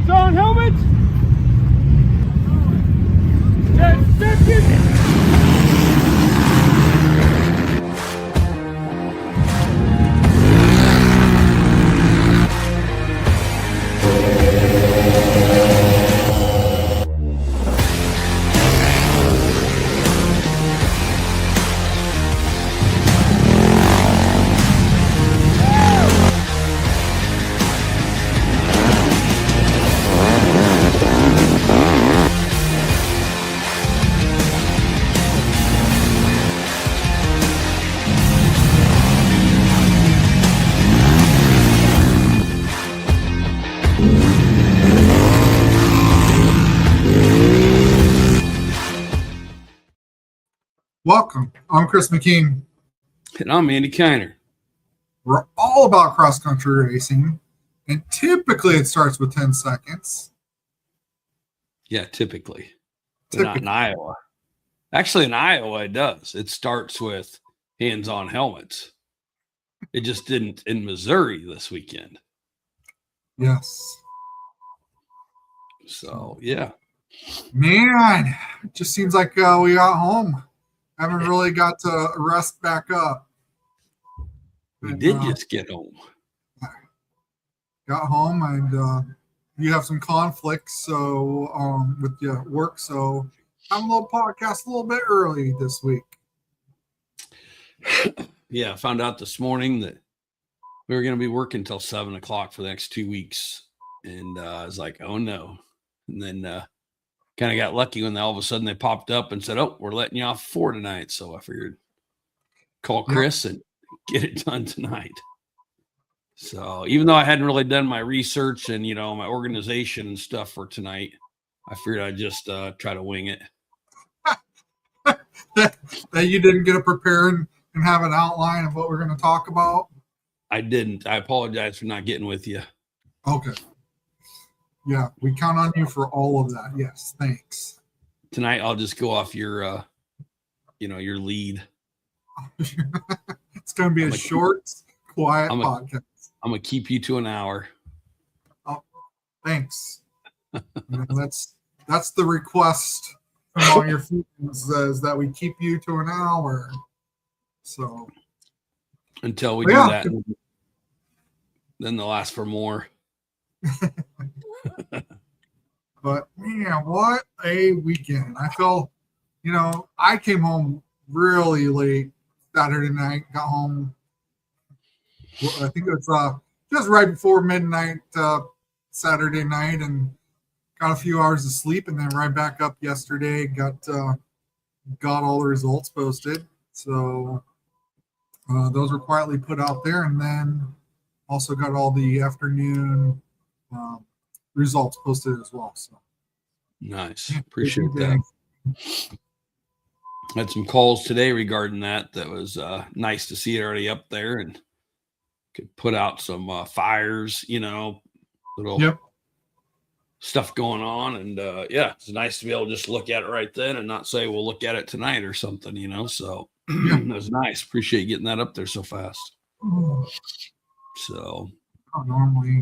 Hands on helmets. 10 seconds. Welcome. I'm Chris McKean. And I'm Andy Kiner. We're all about cross-country racing, and typically it starts with 10 seconds. Yeah, typically. But not in Iowa. Actually, in Iowa, it does. It starts with hands-on helmets. It just didn't in Missouri this weekend. Yes. So, yeah. Man, it just seems like we got home. Haven't really got to rest back up. We did just get home. Got home, and you have some conflicts with your work, so I'm a little podcast a little bit early this week. Yeah, I found out this morning that we were going to be working until 7 o'clock for the next 2 weeks. And I was like, oh, no. And then kind of got lucky when all of a sudden they popped up and said, oh, we're letting you off 4 tonight. So I figured call Chris and get it done tonight. So even though I hadn't really done my research and, my organization and stuff for tonight, I figured I'd just try to wing it. That you didn't get to prepare and have an outline of what we're going to talk about? I didn't. I apologize for not getting with you. Okay. Yeah, we count on you for all of that. Yes, thanks. Tonight I'll just go off your, your lead. It's going to be a short, quiet podcast. I'm going to keep you to an hour. Oh, thanks. That's the request from all your fans is that we keep you to an hour. So until we do that, then they'll ask for more. But man, what a weekend. I feel, I came home really late Saturday night, got home. I think it was just right before midnight Saturday night, and got a few hours of sleep, and then right back up yesterday. Got all the results posted, so those were quietly put out there, and then also got all the afternoon results posted as well. So nice, appreciate that. Had some calls today regarding that. That was nice to see it already up there, and could put out some fires, little stuff going on. And it's nice to be able to just look at it right then and not say, we'll look at it tonight or something, So it was nice. Appreciate getting that up there so fast. So normally.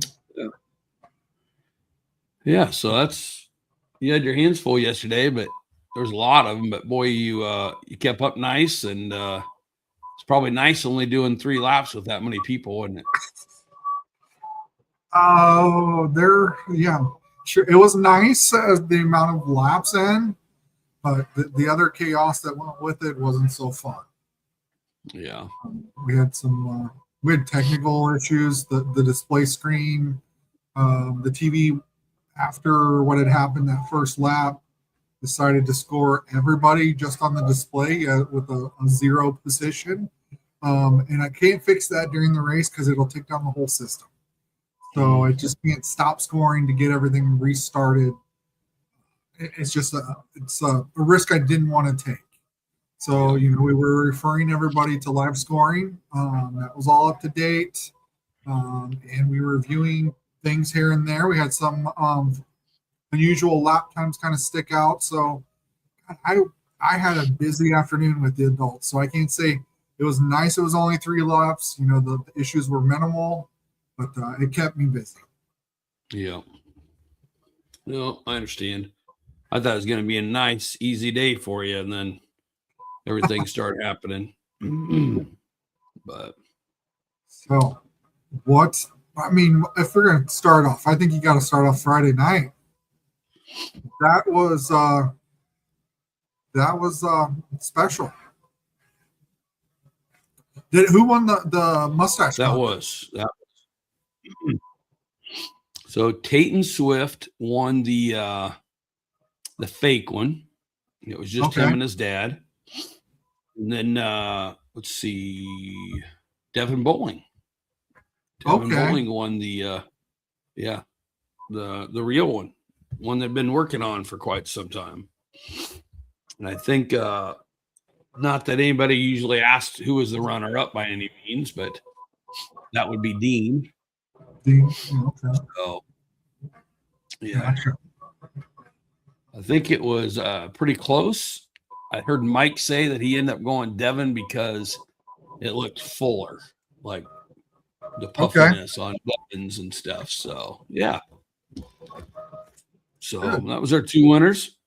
Yeah. So you had your hands full yesterday, but there's a lot of them, but boy, you kept up nice, and it's probably nice only doing 3 laps with that many people, isn't it? Sure. It was nice the amount of laps in, but the other chaos that went with it wasn't so fun. Yeah, we had technical issues. The display screen, the TV after what had happened that first lap decided to score everybody just on the display with a 0 position. And I can't fix that during the race because it'll take down the whole system. So I just can't stop scoring to get everything restarted. It's just a risk I didn't want to take. So, we were referring everybody to live scoring. That was all up to date. And we were reviewing things here and there. We had some unusual lap times kind of stick out. So I had a busy afternoon with the adults. So I can't say it was nice. It was only 3 laps. The issues were minimal, but it kept me busy. Yeah. No, I understand. I thought it was going to be a nice, easy day for you, and then everything started happening. But So, what? I mean, if we're going to start off, I think you got to start off Friday night. That was special. Who won the mustache that contest? was that. So Tate Swift won the fake one. It was just Okay. him and his dad. And then let's see, Devin Bowling. Devin Okay. Bowling won the real one they've been working on for quite some time. And I think not that anybody usually asked who was the runner up by any means, but that would be Dean. Okay. So yeah. Gotcha. I think it was pretty close. I heard Mike say that he ended up going Devin because it looked fuller, like the puffiness on buttons and stuff. So yeah. So Good. that was our two winners.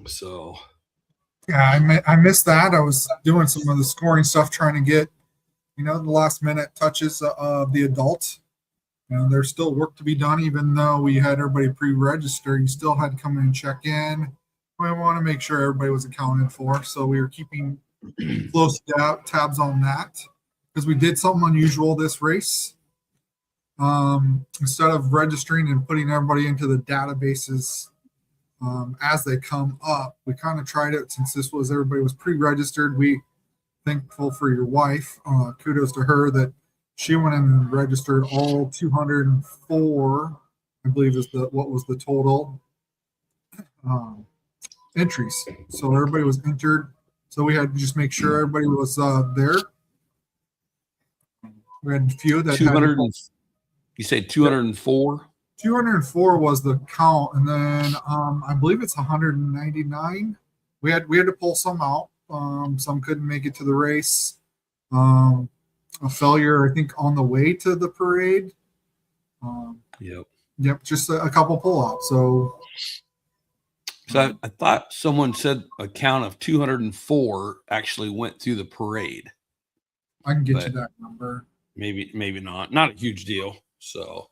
So Yeah, I missed that. I was doing some of the scoring stuff, trying to get, the last minute touches of the adults. There's still work to be done, even though we had everybody pre-register. You still had to come in and check in. We want to make sure everybody was accounted for, so we were keeping close tabs on that because we did something unusual this race. Instead of registering and putting everybody into the databases as they come up, we kind of tried it since everybody was pre-registered. We thankful for your wife. Kudos to her that she went in and registered all 204, I believe is what was the total entries. So everybody was entered. So we had to just make sure everybody was there. We had a few that 200. You say 204? 204 was the count, and then I believe it's 199. We had to pull some out. Some couldn't make it to the race. A failure, I think, on the way to the parade. Yep, just a couple pull-outs. So I thought someone said a count of 204 actually went through the parade. I can get you that number. Maybe not. Not a huge deal. So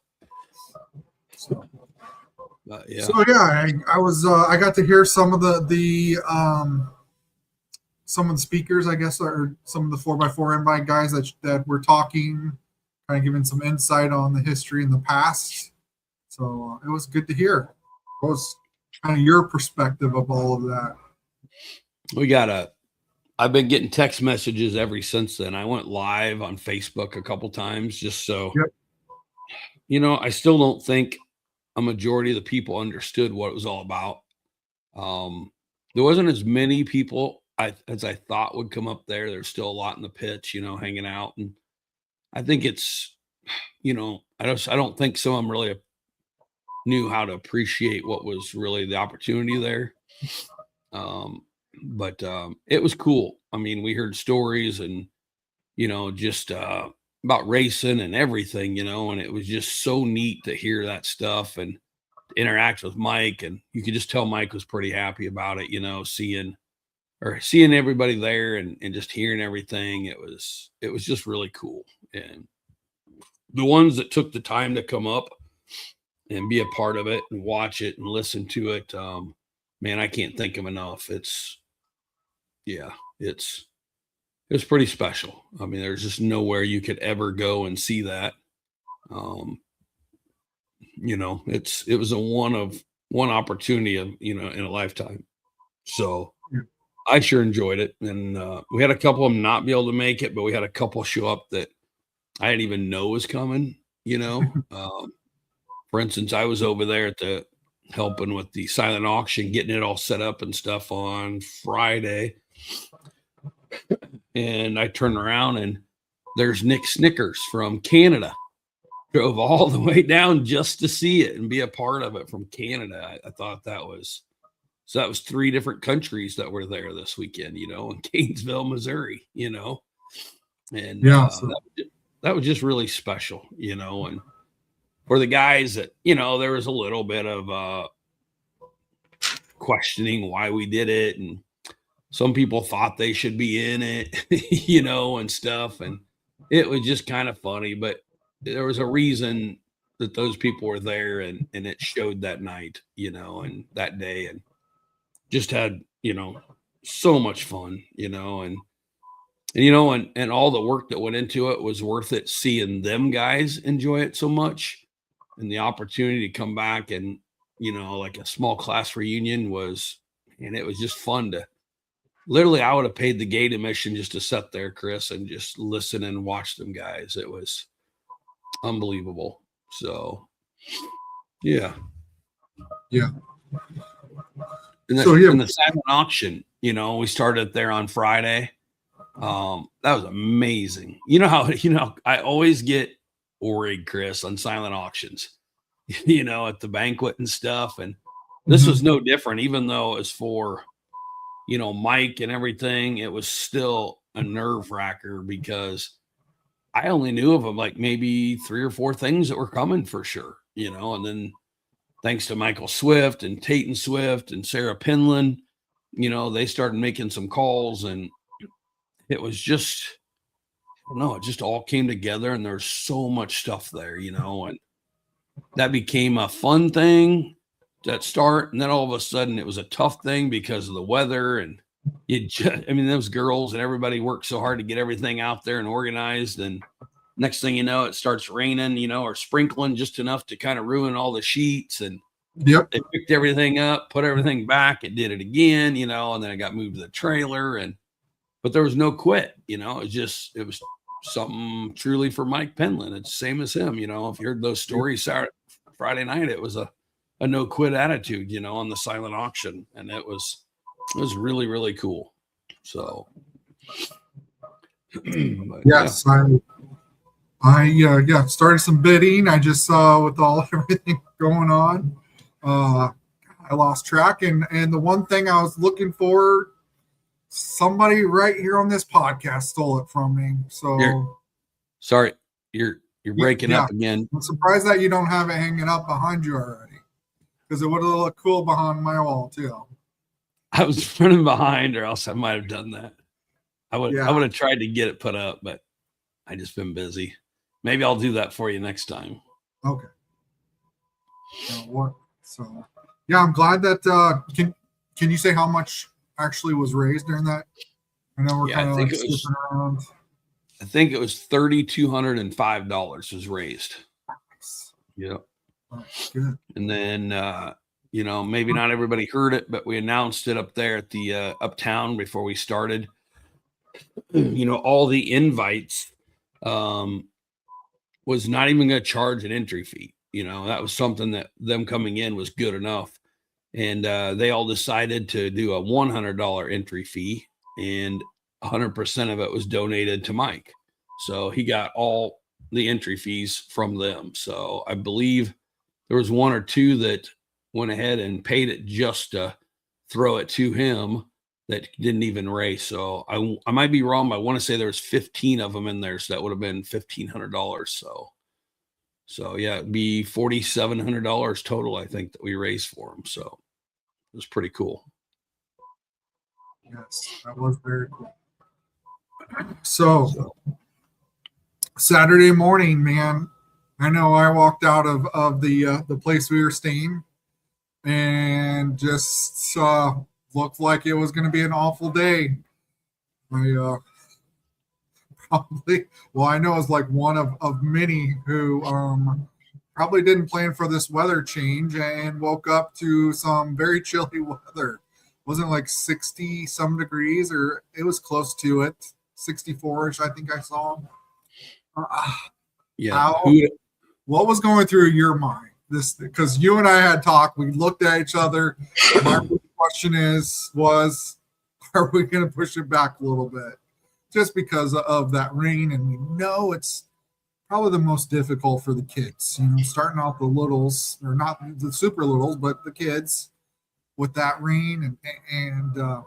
yeah. So yeah, I was I got to hear some of the some of the speakers, I guess, or some of the 4x4 M-Bike guys that were talking, kind of giving some insight on the history in the past. So it was good to hear. What was kind of your perspective of all of that? I've been getting text messages ever since then. I went live on Facebook a couple times just so, I still don't think a majority of the people understood what it was all about. There wasn't as many people as I thought would come up there. There's still a lot in the pitch, hanging out. And I think it's, I don't think some of them really knew how to appreciate what was really the opportunity there. But it was cool. I mean, we heard stories and, just about racing and everything, and it was just so neat to hear that stuff and interact with Mike. And you could just tell Mike was pretty happy about it, seeing everybody there and just hearing everything. It was just really cool. And the ones that took the time to come up and be a part of it and watch it and listen to it, man, I can't thank them enough. It's pretty special. I mean, there's just nowhere you could ever go and see that. It was a one opportunity of, in a lifetime. So I sure enjoyed it. And we had a couple of them not be able to make it, but we had a couple show up that I didn't even know was coming, for instance, I was over there at helping with the silent auction, getting it all set up and stuff on Friday. And I turned around and there's Nick Snickers from Canada. Drove all the way down just to see it and be a part of it from Canada. I thought that was 3 different countries that were there this weekend, in Gainesville, Missouri, and that was just really special, and for the guys that, there was a little bit of questioning why we did it. And some people thought they should be in it, and stuff. And it was just kind of funny, but there was a reason that those people were there, and it showed that night, and that day, and just had, so much fun, and all the work that went into it was worth it, seeing them guys enjoy it so much, and the opportunity to come back and, like a small class reunion and it was just fun to literally, I would have paid the gate admission just to sit there, Chris, and just listen and watch them guys. It was unbelievable. So, yeah. Yeah. And the silent auction, we started there on Friday. That was amazing. I always get worried, Chris, on silent auctions, at the banquet and stuff. And this was no different, even though it was for, Mike and everything. It was still a nerve wracker because I only knew of them like maybe 3 or 4 things that were coming for sure, and then thanks to Michael Swift and Tayton Swift and Sarah Penland, they started making some calls, and it was just, I don't know, it just all came together, and there's so much stuff there, and that became a fun thing at start. And then all of a sudden it was a tough thing because of the weather, and those girls and everybody worked so hard to get everything out there and organized. And next thing you know, it starts raining, or sprinkling just enough to kind of ruin all the sheets. And they picked everything up, put everything back. It did it again, and then it got moved to the trailer. But there was no quit, it was something truly for Mike Penland. It's the same as him, if you heard those stories Friday night, it was a no quit attitude, on the silent auction. And it was really, really cool. So, yes, I started some bidding. I just saw with everything going on, I lost track. And the one thing I was looking for, somebody right here on this podcast stole it from me. So sorry, you're breaking up again. I'm surprised that you don't have it hanging up behind you already, because it would have looked cool behind my wall too. I was running behind, or else I might have done that. I would have tried to get it put up, but I just been busy. Maybe I'll do that for you next time. Okay. So I'm glad that can you say how much actually was raised during that? I know we're kind of like skipping around. I think it was $3,205 was raised. Nice. Yep. Oh, good. And then maybe not everybody heard it, but we announced it up there at the uptown before we started. All the invites was not even going to charge an entry fee. That was something that them coming in was good enough. And they all decided to do a $100 entry fee, and 100% of it was donated to Mike. So he got all the entry fees from them. So I believe there was 1 or 2 that went ahead and paid it just to throw it to him that didn't even race. So I might be wrong, but I want to say there was 15 of them in there. So that would have been $1,500. So yeah, it'd be $4,700 total, I think, that we raised for him. So it was pretty cool. Yes, that was very cool. So Saturday morning, man, I know I walked out of the place we were staying and just looked like it was going to be an awful day. I I know it's like one of many who probably didn't plan for this weather change and woke up to some very chilly weather. Wasn't like 60 some degrees, or it was close to it, 64ish, I think I saw. What was going through your mind? This, because you and I had talked, we looked at each other. My question was, are we going to push it back a little bit? Just because of that rain, and we know it's probably the most difficult for the kids. Starting off the littles, or not the super littles, but the kids with that rain, and I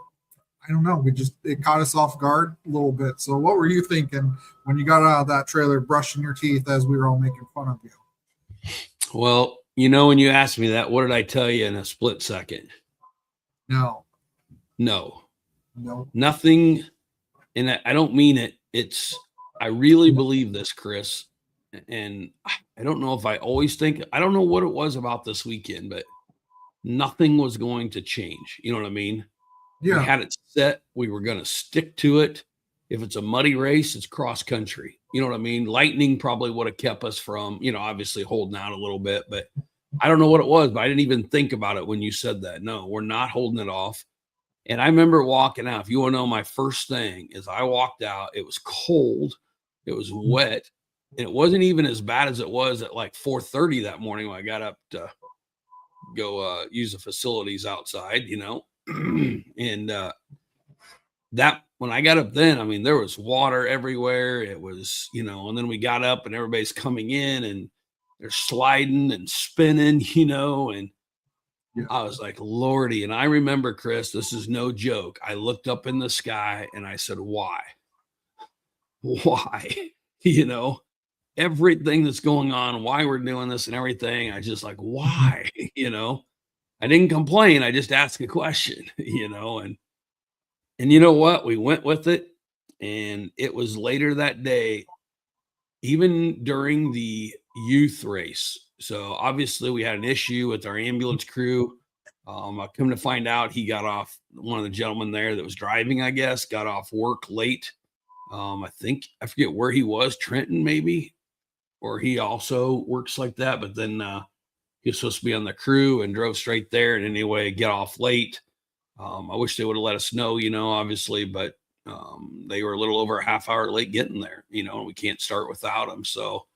don't know. It caught us off guard a little bit. So, what were you thinking when you got out of that trailer, brushing your teeth as we were all making fun of you? Well, when you asked me that, what did I tell you in a split second? No, No, no. nothing. And I don't mean it. I really believe this, Chris. And I don't know if I always think, I don't know what it was about this weekend, but nothing was going to change. You know what I mean? We Yeah, had it set. We were going to stick to it. If it's a muddy race, it's cross country. You know what I mean? Lightning probably would have kept us from, obviously holding out a little bit, but I don't know what it was, but I didn't even think about it when you said that. No, we're not holding it off. And I remember walking out. If you want to know, my first thing is I walked out. It was cold. It was wet. And it wasn't even as bad as it was at like 4:30 that morning when I got up to go use the facilities outside, and that when I got up then, I mean, there was water everywhere. It was, and then we got up and everybody's coming in and they're sliding and spinning, and yeah. I was like, Lordy. And I remember, Chris, this is no joke. I looked up in the sky and I said, why? Why? Everything that's going on, why we're doing this and everything. I just like, why? I didn't complain. I just asked a question, and you know what? We went with it. And it was later that day, even during the youth race. So obviously we had an issue with our ambulance crew. I come to find out he got off, one of the gentlemen there that was driving, I guess, got off work late. I I forget where he was, Trenton maybe, or he also works like that. But then he was supposed to be on the crew and drove straight there. And anyway, get off late. I wish they would have let us know, obviously, but they were a little over a half hour late getting there, and we can't start without them. So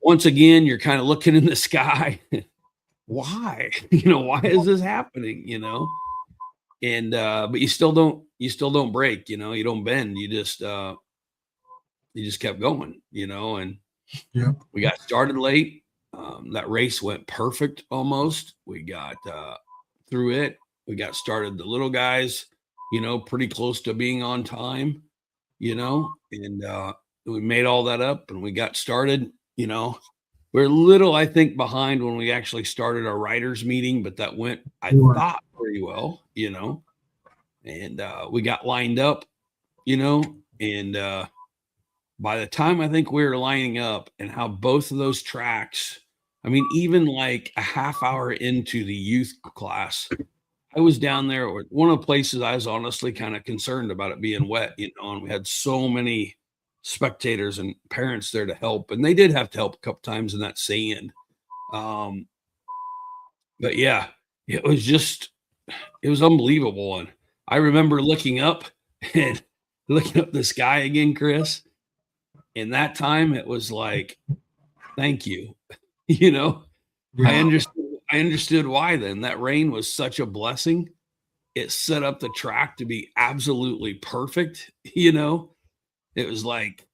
once again, you're kind of looking in the sky. Why? Why is this happening? And but you still don't break, you don't bend. You just kept going, and Yeah. we got started late. That race went perfect almost. We got through it. We got started, the little guys, pretty close to being on time, and we made all that up and we got started, we're a little, I think, behind when we actually started our writers meeting, but that went, I thought, pretty well, and we got lined up, and by the time I think we were lining up and how both of those tracks, I mean, even like a half hour into the youth class, I was down there, or one of the places I was honestly kind of concerned about it being wet, and we had so many spectators and parents there to help, and they did have to help a couple times in that sand. Um, but yeah, it was unbelievable. And I remember looking up and looking up the sky again, Chris. And that time it was like, thank you. Yeah. I understood why then. That rain was such a blessing. It set up the track to be absolutely perfect. It was like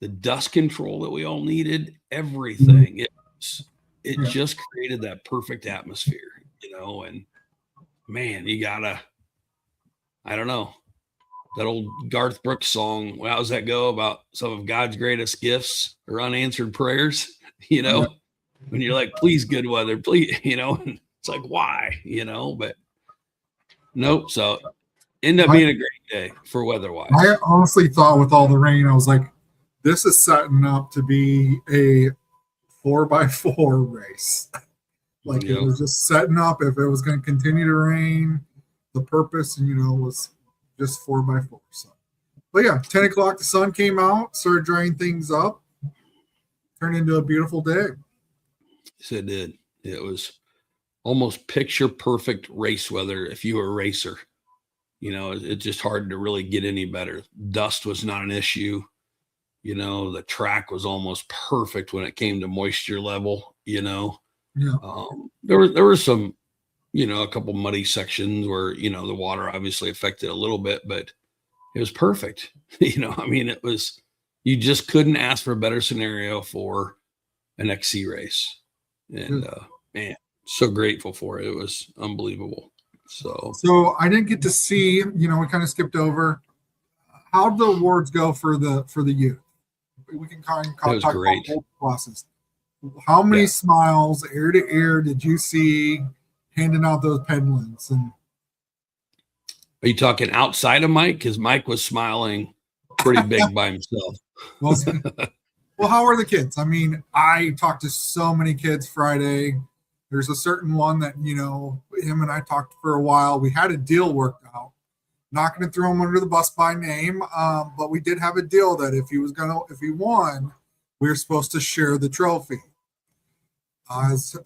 the dust control that we all needed, everything. It just created that perfect atmosphere, and man, I don't know, that old Garth Brooks song, how does that go about some of God's greatest gifts or unanswered prayers, when you're like, please, good weather, please, it's like, why, but nope. So ended up being a great day for weather-wise. I honestly thought with all the rain, I was like, this is setting up to be a 4x4 race. Like it was just setting up. If it was going to continue to rain, the purpose, was just 4x4. So, but yeah, 10 o'clock, the sun came out, started drying things up, turned into a beautiful day. Yes, it did. It was almost picture perfect race weather if you were a racer. It's just hard to really get any better. Dust was not an issue. The track was almost perfect when it came to moisture level. Yeah. There were some, a couple muddy sections where the water obviously affected a little bit, but it was perfect. I mean, it was, you just couldn't ask for a better scenario for an XC race. And man, so grateful for it. It was unbelievable. So I didn't get to see, we kind of skipped over. How'd the awards go for the youth? We can talk about both classes. how many Yeah. smiles ear to ear did you see handing out those Penlands? And Are you talking outside of Mike? Because Mike was smiling pretty big by himself. well, well, how are the kids? I mean, I talked to so many kids Friday. There's a certain one that, him and I talked for a while. We had a deal worked out. Not going to throw him under the bus by name, but we did have a deal that if he won, we were supposed to share the trophy.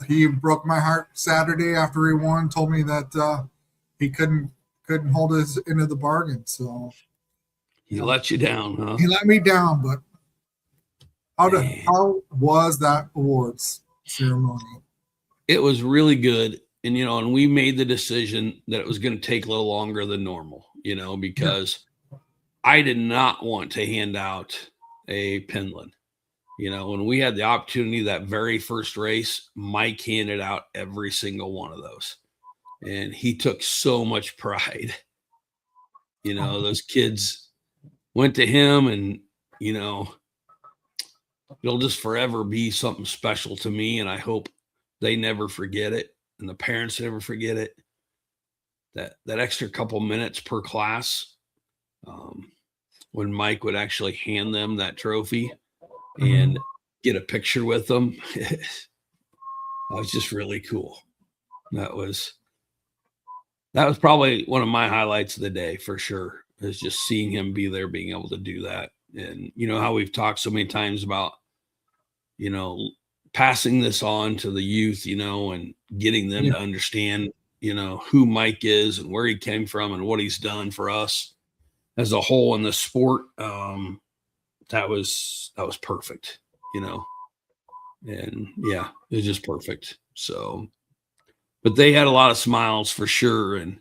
He broke my heart Saturday after he won. Told me that he couldn't hold his end of the bargain. So He let you down, huh? he let me down. But Man. how was that awards ceremony? It was really good. And we made the decision that it was going to take a little longer than normal, because I did not want to hand out a Penland. When we had the opportunity, that very first race, Mike handed out every single one of those. And he took so much pride. Those kids went to him, and, it'll just forever be something special to me. And I hope they never forget it. And the parents never forget it. That extra couple minutes per class, when Mike would actually hand them that trophy and get a picture with them, that was just really cool. That was probably one of my highlights of the day for sure, is just seeing him be there, being able to do that. And how we've talked so many times about, passing this on to the youth, and getting them to understand, who Mike is and where he came from and what he's done for us as a whole in the sport. That was perfect, and yeah, it was just perfect. So, but they had a lot of smiles for sure. And,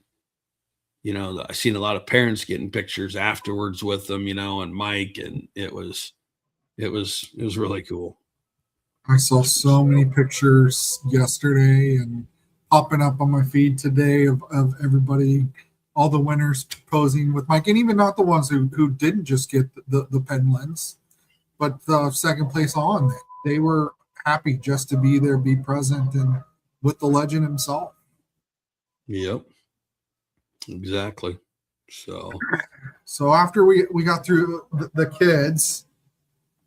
I've seen a lot of parents getting pictures afterwards with them, and Mike, and it was really cool. I saw so many pictures yesterday and popping up on my feed today of everybody, all the winners posing with Mike, and even not the ones who didn't just get the Penlands, but the second place on. They were happy just to be there, be present, and with the legend himself. Yep, exactly. So after we got through the kids,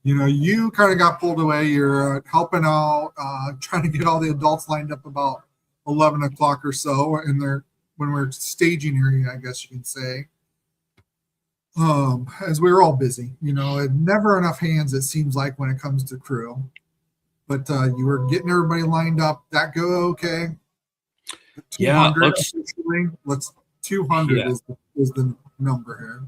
you kind of got pulled away. You're helping out, trying to get all the adults lined up about 11 o'clock or so when we're staging area, I guess you can say. As we were all busy, never enough hands, it seems like, when it comes to crew. But you were getting everybody lined up. That go okay? 200 officially. 200 is the number here.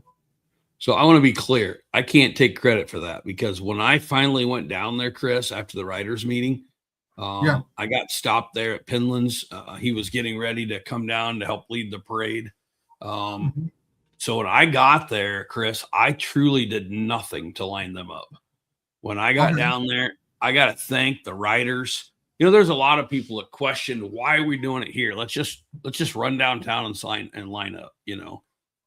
So I want to be clear. I can't take credit for that, because when I finally went down there, Chris, after the writers meeting, I got stopped there at Penland's. He was getting ready to come down to help lead the parade. So when I got there, Chris, I truly did nothing to line them up. When I got down there, I got to thank the writers. There's a lot of people that questioned, why are we doing it here? Let's just run downtown and line up.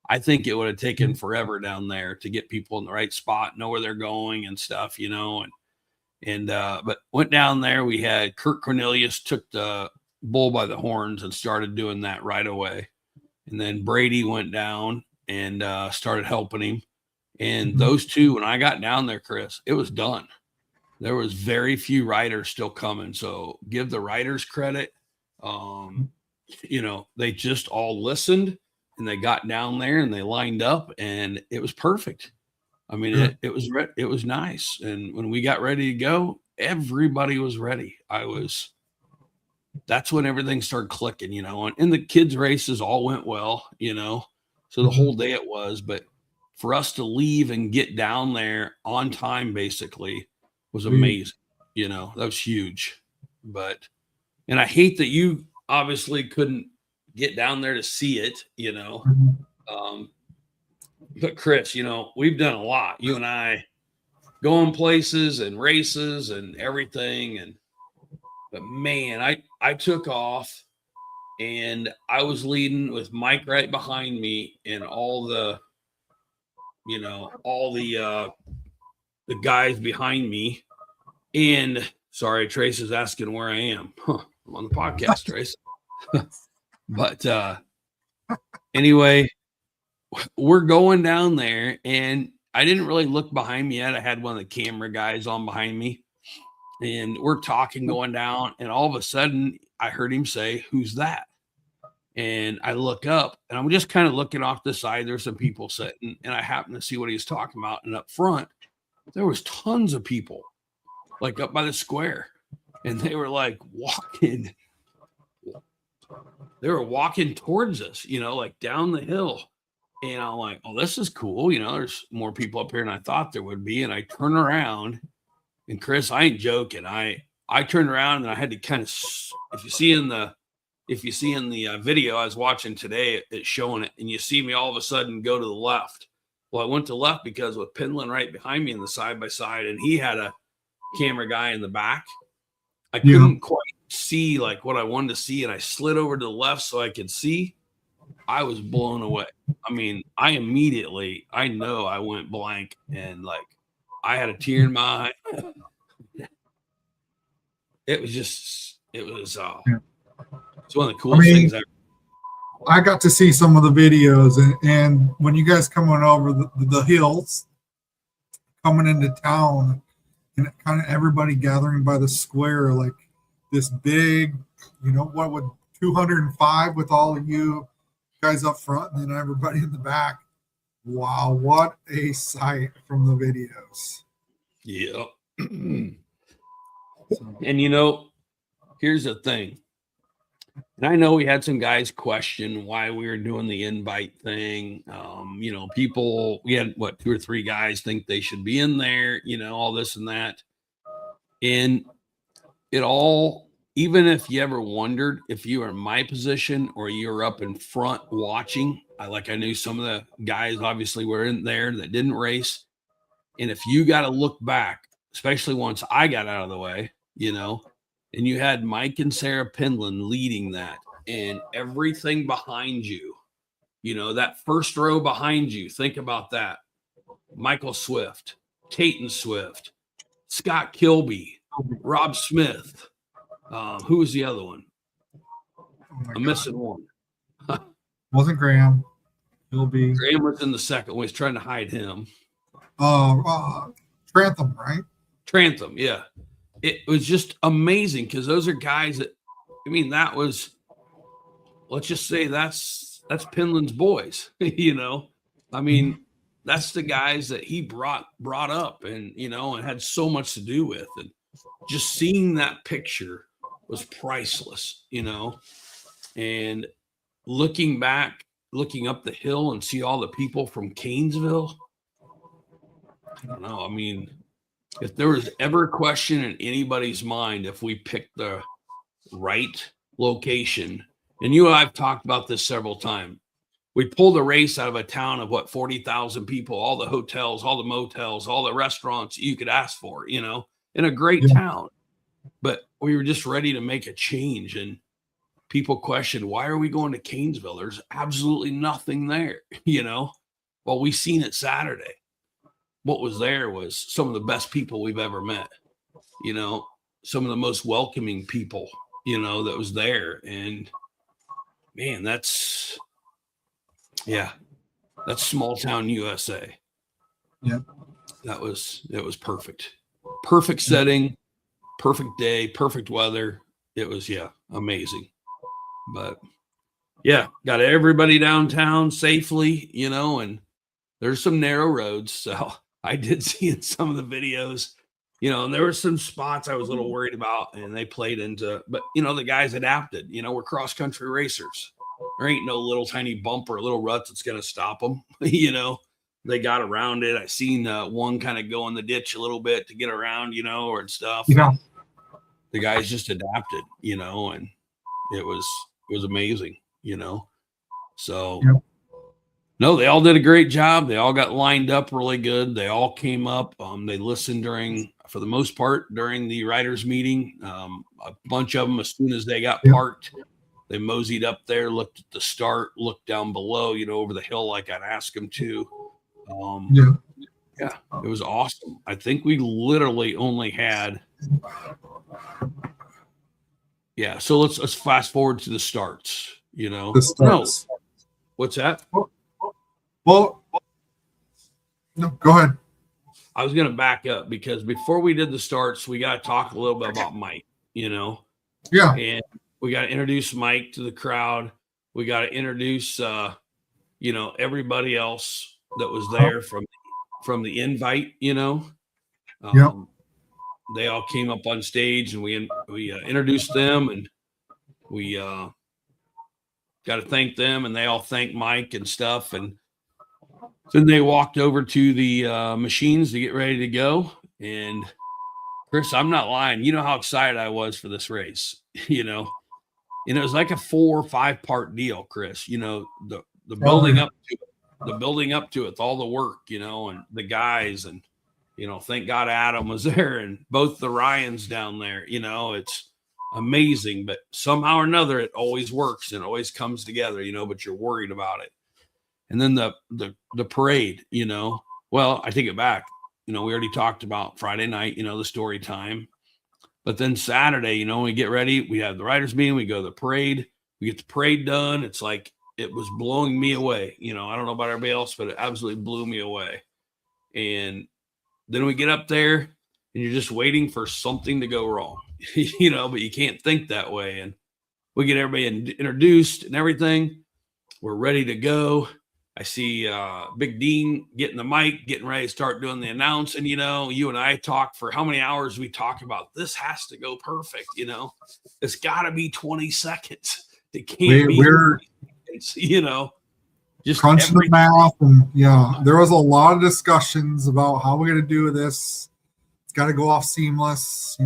I think it would have taken forever down there to get people in the right spot, know where they're going and stuff, but went down there. We had Kurt Cornelius took the bull by the horns and started doing that right away. And then Brady went down and started helping him. And those two, when I got down there, Chris, it was done. There was very few riders still coming. So give the riders credit. They just all listened, and they got down there and they lined up, and it was perfect. I mean, it was nice. And when we got ready to go, everybody was ready. That's when everything started clicking, and the kids' races all went well, so the whole day it was. But for us to leave and get down there on time, basically, was amazing. That was huge. And I hate that you obviously couldn't get down there to see it, but Chris, we've done a lot. You and I going places and races and everything. But man, I took off, and I was leading with Mike right behind me, and all the guys behind me. And Sorry, Trace is asking where I am. Huh, I'm on the podcast, Trace. But anyway, we're going down there, and I didn't really look behind me yet. I had one of the camera guys on behind me, and we're talking going down, and all of a sudden I heard him say, "Who's that?" And I look up, and I'm just kind of looking off the side. There's some people sitting, and I happen to see what he's talking about. And up front, there was tons of people, like up by the square, and they were like walking. They were walking towards us, like down the hill. And I'm like, "Oh, this is cool." There's more people up here than I thought there would be. And I turn around, and Chris, I ain't joking. I turned around, and I had to kind of, if you see in the video I was watching today, it's showing it, and you see me all of a sudden go to the left. Well, I went to left because with Penland right behind me in the side by side, and he had a camera guy in the back, I couldn't quite see like what I wanted to see, and I slid over to the left so I could see. I was blown away. I mean, I know I went blank, and like I had a tear in my eye. It was it's one of the coolest things ever. I got to see some of the videos, and when you guys coming over the hills, coming into town, and kind of everybody gathering by the square, like this big, what would 205 with all of you guys up front, and then everybody in the back. Wow, what a sight from the videos. Yeah. And here's the thing. And I know we had some guys question why we were doing the invite thing. People, we had 2 or 3 guys think they should be in there, all this and that. And it all, even if you ever wondered if you were in my position or you were up in front watching, I knew some of the guys obviously were in there that didn't race. And if you got to look back, especially once I got out of the way, and you had Mike and Sarah Penland leading that, and everything behind you, that first row behind you, think about that. Michael Swift, Caton Swift, Scott Kilby, Rob Smith. Who was the other one? I'm missing one. Wasn't Graham. Kilby. Graham was in the second one. He's trying to hide him. Trantham, right? Trantham, yeah. It was just amazing because those are guys that, that was, let's just say that's Penland's boys, that's the guys that he brought up and, and had so much to do with. And just seeing that picture was priceless, and looking back, looking up the hill and see all the people from Canesville. I don't know. If there was ever a question in anybody's mind, if we picked the right location, and you and I've talked about this several times, we pulled a race out of a town of 40,000 people, all the hotels, all the motels, all the restaurants you could ask for, in a great town. But we were just ready to make a change, and people questioned, why are we going to Canesville? There's absolutely nothing there, Well, we seen it Saturday. What was there was some of the best people we've ever met, some of the most welcoming people, that was there. And man, that's small town USA. Yeah. It was perfect. Perfect setting, perfect day, perfect weather. It was, amazing. But got everybody downtown safely, and there's some narrow roads. So I did see in some of the videos, and there were some spots I was a little worried about, and they played into, but the guys adapted, we're cross country racers. There ain't no little tiny bump or little rut that's going to stop them. They got around it. I seen one kind of go in the ditch a little bit to get around, or stuff. Yeah. The guys just adapted, and it was amazing, So yep. No, they all did a great job. They all got lined up really good. They all came up. They listened for the most part, during the riders meeting. A bunch of them, as soon as they got parked, they moseyed up there, looked at the start, looked down below, over the hill like I'd ask them to. It was awesome. I think we literally only had Yeah. So let's fast forward to the starts. The No, starts. what's that? Well, no, go ahead. I was going to back up because before we did the starts, we got to talk a little bit about Mike, Yeah. and we got to introduce Mike to the crowd. We got to introduce, everybody else that was there from the invite, Yep. They all came up on stage and we introduced them, and we got to thank them, and they all thanked Mike and stuff. And then they walked over to the machines to get ready to go. And Chris, I'm not lying. You know how excited I was for this race, and it was like a 4 or 5 part deal, Chris, the building up to it, all the work, and the guys, and, thank God Adam was there, and both the Ryans down there, it's amazing, but somehow or another, it always works and always comes together, but you're worried about it. And then the parade, well, I take it back. We already talked about Friday night, the story time. But then Saturday, when we get ready, we have the riders meeting, we go to the parade, we get the parade done. It's like, it was blowing me away. I don't know about everybody else, but it absolutely blew me away. And then we get up there and you're just waiting for something to go wrong, but you can't think that way. And we get everybody introduced and everything. We're ready to go. I see Big Dean getting the mic, getting ready to start doing the announcing. You and I talk for how many hours we talk about this has to go perfect. It's got to be 20 seconds. It can't be. Just crunching the math. And there was a lot of discussions about how we're going to do this. It's got to go off seamless.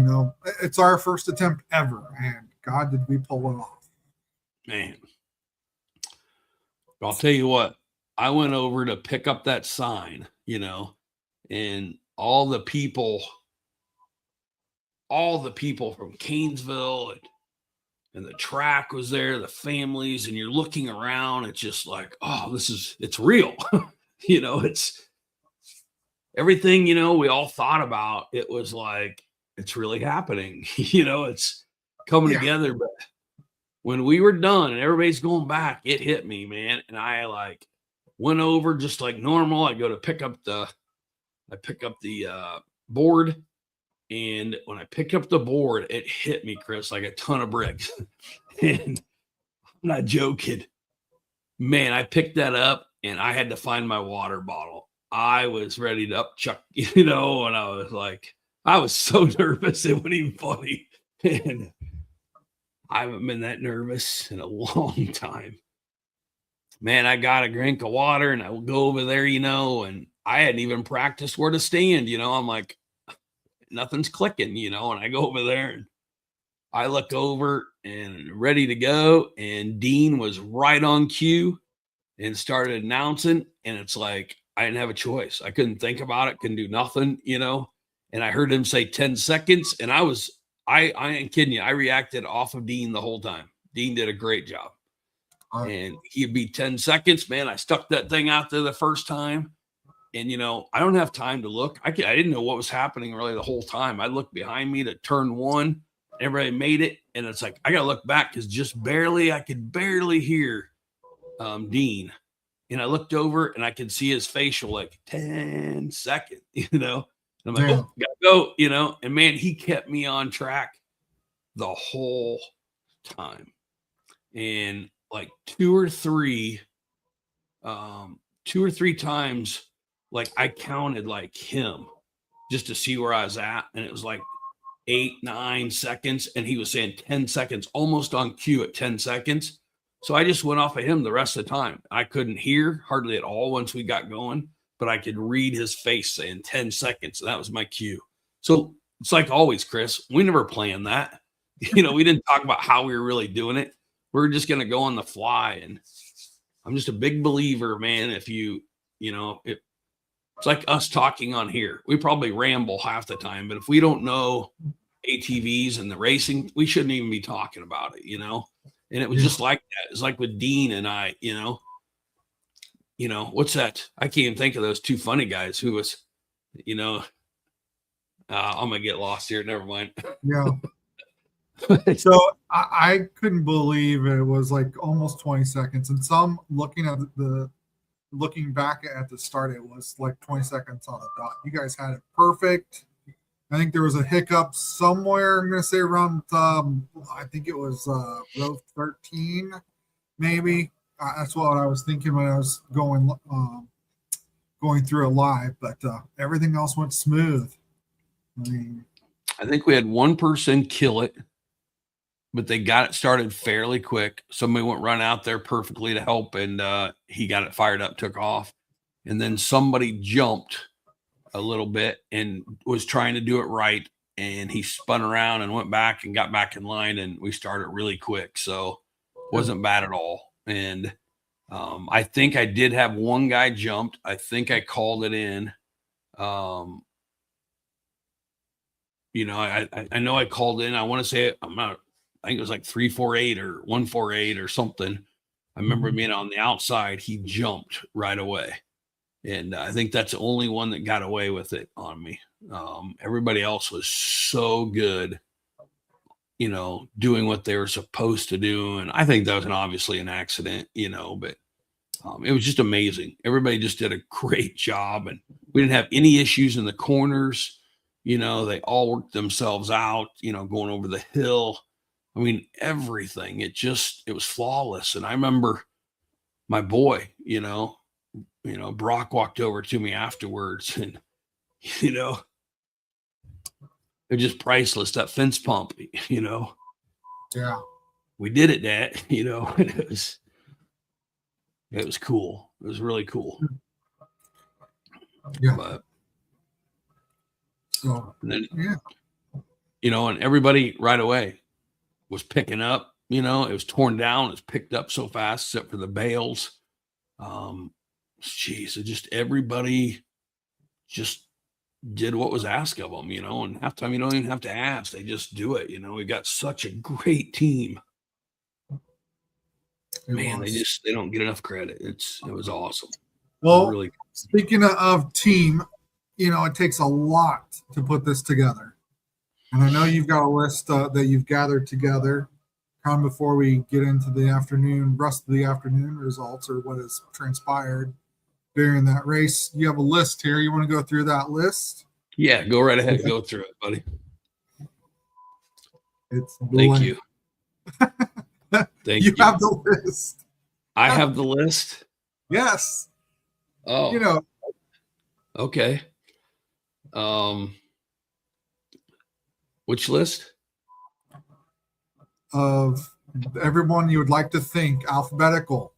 It's our first attempt ever. And God, did we pull it off. Man. I'll tell you what. I went over to pick up that sign, and all the people from Canesville and the track was there, the families, and you're looking around. It's just like, oh, it's real. It's everything, we all thought about. It was like, it's really happening. It's coming together. But when we were done and everybody's going back, it hit me, man. And I went over just like normal. I go to pick up the board. And when I picked up the board, it hit me, Chris, like a ton of bricks. And I'm not joking. Man, I picked that up and I had to find my water bottle. I was ready to upchuck, and I was so nervous. It wasn't even funny. And I haven't been that nervous in a long time. Man, I got a drink of water and I will go over there, and I hadn't even practiced where to stand, I'm like, nothing's clicking, and I go over there and I look over and ready to go. And Dean was right on cue and started announcing. And it's like, I didn't have a choice. I couldn't think about it, couldn't do nothing, and I heard him say 10 seconds. And I ain't kidding you. I reacted off of Dean the whole time. Dean did a great job. And he'd be 10 seconds, man. I stuck that thing out there the first time. And, I don't have time to look. I didn't know what was happening really the whole time. I looked behind me to turn one. Everybody made it. And it's like, I got to look back because I could barely hear Dean. And I looked over and I could see his facial like 10 seconds, And I'm like, oh, gotta go, And man, he kept me on track the whole time. And like two or three times, like I counted like him just to see where I was at. And it was like 8-9 seconds. And he was saying 10 seconds, almost on cue at 10 seconds. So I just went off of him the rest of the time. I couldn't hear hardly at all once we got going, but I could read his face saying 10 seconds. And that was my cue. So it's like always, Chris, we never planned that. We didn't talk about how we were really doing it. We're just going to go on the fly. And I'm just a big believer, man. If it's like us talking on here. We probably ramble half the time, but if we don't know ATVs and the racing, we shouldn't even be talking about it, And it was just like that. It's like with Dean and I, what's that? I can't even think of those two funny guys who was, I'm going to get lost here. Never mind. Yeah. So I couldn't believe it was like almost 20 seconds. And some looking back at the start, it was like 20 seconds on the dot. You guys had it perfect. I think there was a hiccup somewhere. I'm going to say around, I think it was row 13, maybe. That's what I was thinking when I was going through it live. But everything else went smooth. I mean, I think we had one person kill it, but they got it started fairly quick. Somebody went run out there perfectly to help, and he got it fired up, took off. And then somebody jumped a little bit and was trying to do it right. And he spun around and went back and got back in line, and we started really quick. So wasn't bad at all. And I think I did have one guy jumped. I think I called it in. You know, I know I called in. I want to say I think it was like 348 or 148 or something. I remember being on the outside. He jumped right away. And I think that's the only one that got away with it on me. Everybody else was so good, you know, doing what they were supposed to do. And I think that was obviously an accident, you know, but it was just amazing. Everybody just did a great job. And we didn't have any issues in the corners. You know, they all worked themselves out, you know, going over the hill. I mean, everything. It was flawless. And I remember my boy, you know, Brock walked over to me afterwards, and, you know, they're just priceless. That fence pump, you know. Yeah. We did it, Dad, you know, and it was cool. It was really cool. Yeah. But so, and then, yeah. you know, and everybody right away was picking up, you know, it was torn down. It was picked up so fast, except for the bales. Geez, everybody just did what was asked of them, you know, and half the time you don't even have to ask. They just do it. You know, we got such a great team. Man, they don't get enough credit. It was awesome. Well, really. Speaking of team, you know, it takes a lot to put this together. And I know you've got a list that you've gathered together kind of before we get into the rest of the afternoon results or what has transpired during that race. You have a list here. You want to go through that list? Yeah, go right ahead. Go through it, buddy. Thank you. Thank you. You have the list. I have the list? Yes. Oh. You know. Okay. Which list? Of everyone you would like to think, alphabetical.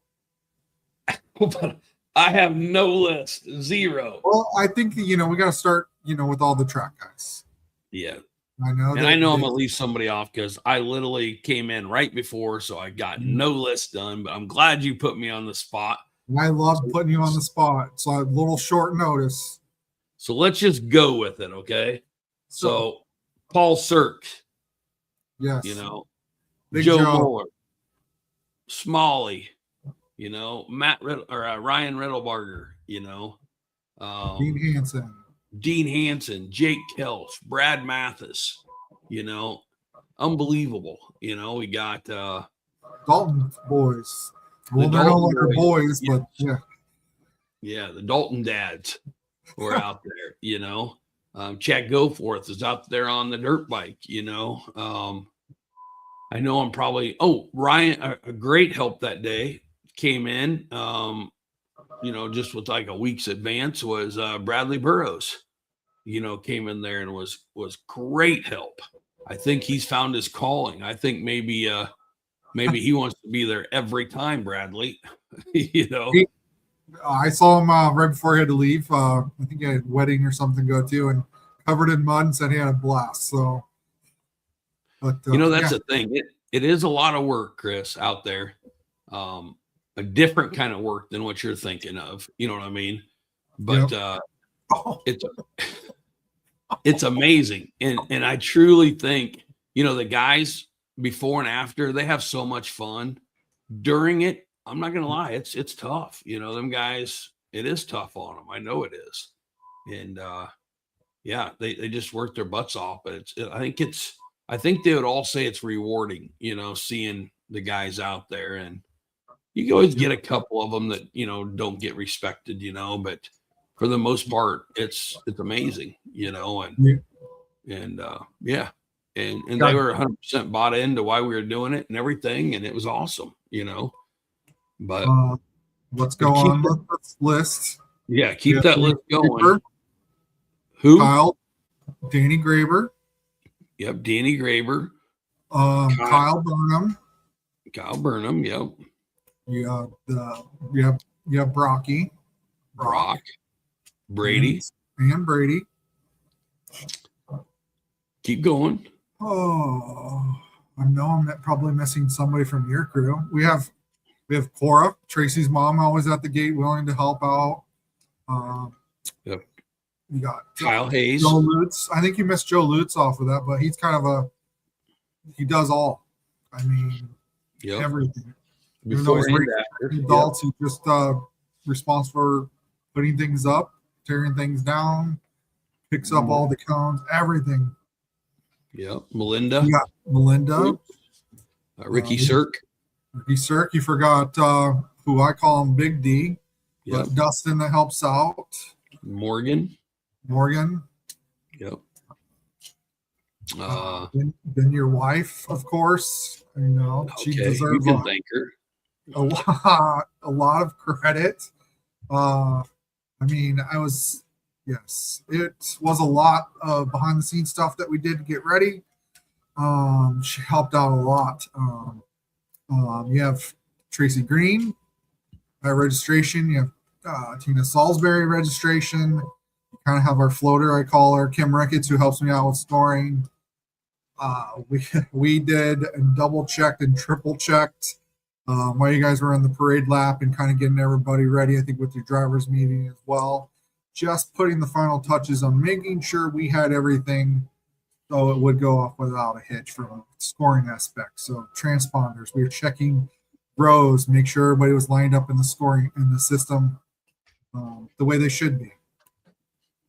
I have no list. Zero. Well, I think, you know, we got to start, you know, with all the track guys. Yeah. I know. And I know I'm going to leave somebody off because I literally came in right before, so I got no list done, but I'm glad you put me on the spot. I love putting you on the spot. So a little short notice. So let's just go with it, okay? So Paul Sirk. Yes. You know, Big Joe Muller, Smalley, you know, Ryan Riddlebarger, you know, Dean Hansen, Jake Kelch, Brad Mathis, you know, unbelievable. You know, we got Dalton boys. Well, they're no longer boys, but yeah. Yeah, the Dalton dads were out there, you know. Chad Goforth is out there on the dirt bike, you know. I know I'm probably Ryan, a great help that day came in, you know, just with like a week's advance was Bradley Burrows, you know, came in there and was great help. I think he's found his calling. I think maybe he wants to be there every time, Bradley. You know, I saw him right before he had to leave. I think he had a wedding or something to go to, and covered in mud, and said he had a blast. So, but you know, that's the thing. It is a lot of work, Chris, out there. A different kind of work than what you're thinking of. You know what I mean? But it's amazing, and I truly think, you know, the guys before and after, they have so much fun during it. I'm not gonna lie, it's tough. You know, them guys, it is tough on them. I know it is, and yeah, they just work their butts off. But I think it's I think they would all say it's rewarding, seeing the guys out there. And you can always get a couple of them that, don't get respected, but for the most part, it's amazing, and yeah. And they were 100% bought into why we were doing it and everything. And it was awesome, but let's go on with this list. Yeah. Keep that list going. Who? Kyle, Danny Graber. Yep. Danny Graber. Kyle Burnham. Kyle Burnham. Yep. You have Brocky. Brock. Brady. And Brady. Keep going. Oh, I know I'm probably missing somebody from your crew. We have Cora, Tracy's mom, always at the gate, willing to help out. Yep. You got Kyle Hayes. Joe Lutz. I think you missed Joe Lutz off of that, but he's kind of he does all. I mean, everything. Even though he's adults, he's just responsible for putting things up, tearing things down, picks up all the cones, everything. Yep. Melinda. You got Melinda. Ricky Cirque. Ricky Cirque. You forgot who I call him Big D. Yep. Dustin that helps out. Morgan. Yep. Then your wife, of course. She deserves you can thank her. a lot of credit. Yes, it was a lot of behind the scenes stuff that we did to get ready. She helped out a lot. You have Tracy Green by registration. You have Tina Salisbury registration. You kind of have our floater, I call her Kim Ricketts, who helps me out with scoring. We did and double checked and triple checked while you guys were on the parade lap and kind of getting everybody ready. I think with your driver's meeting as well. Just putting the final touches on making sure we had everything so it would go off without a hitch from a scoring aspect. So transponders, we were checking rows, make sure everybody was lined up in the scoring in the system the way they should be.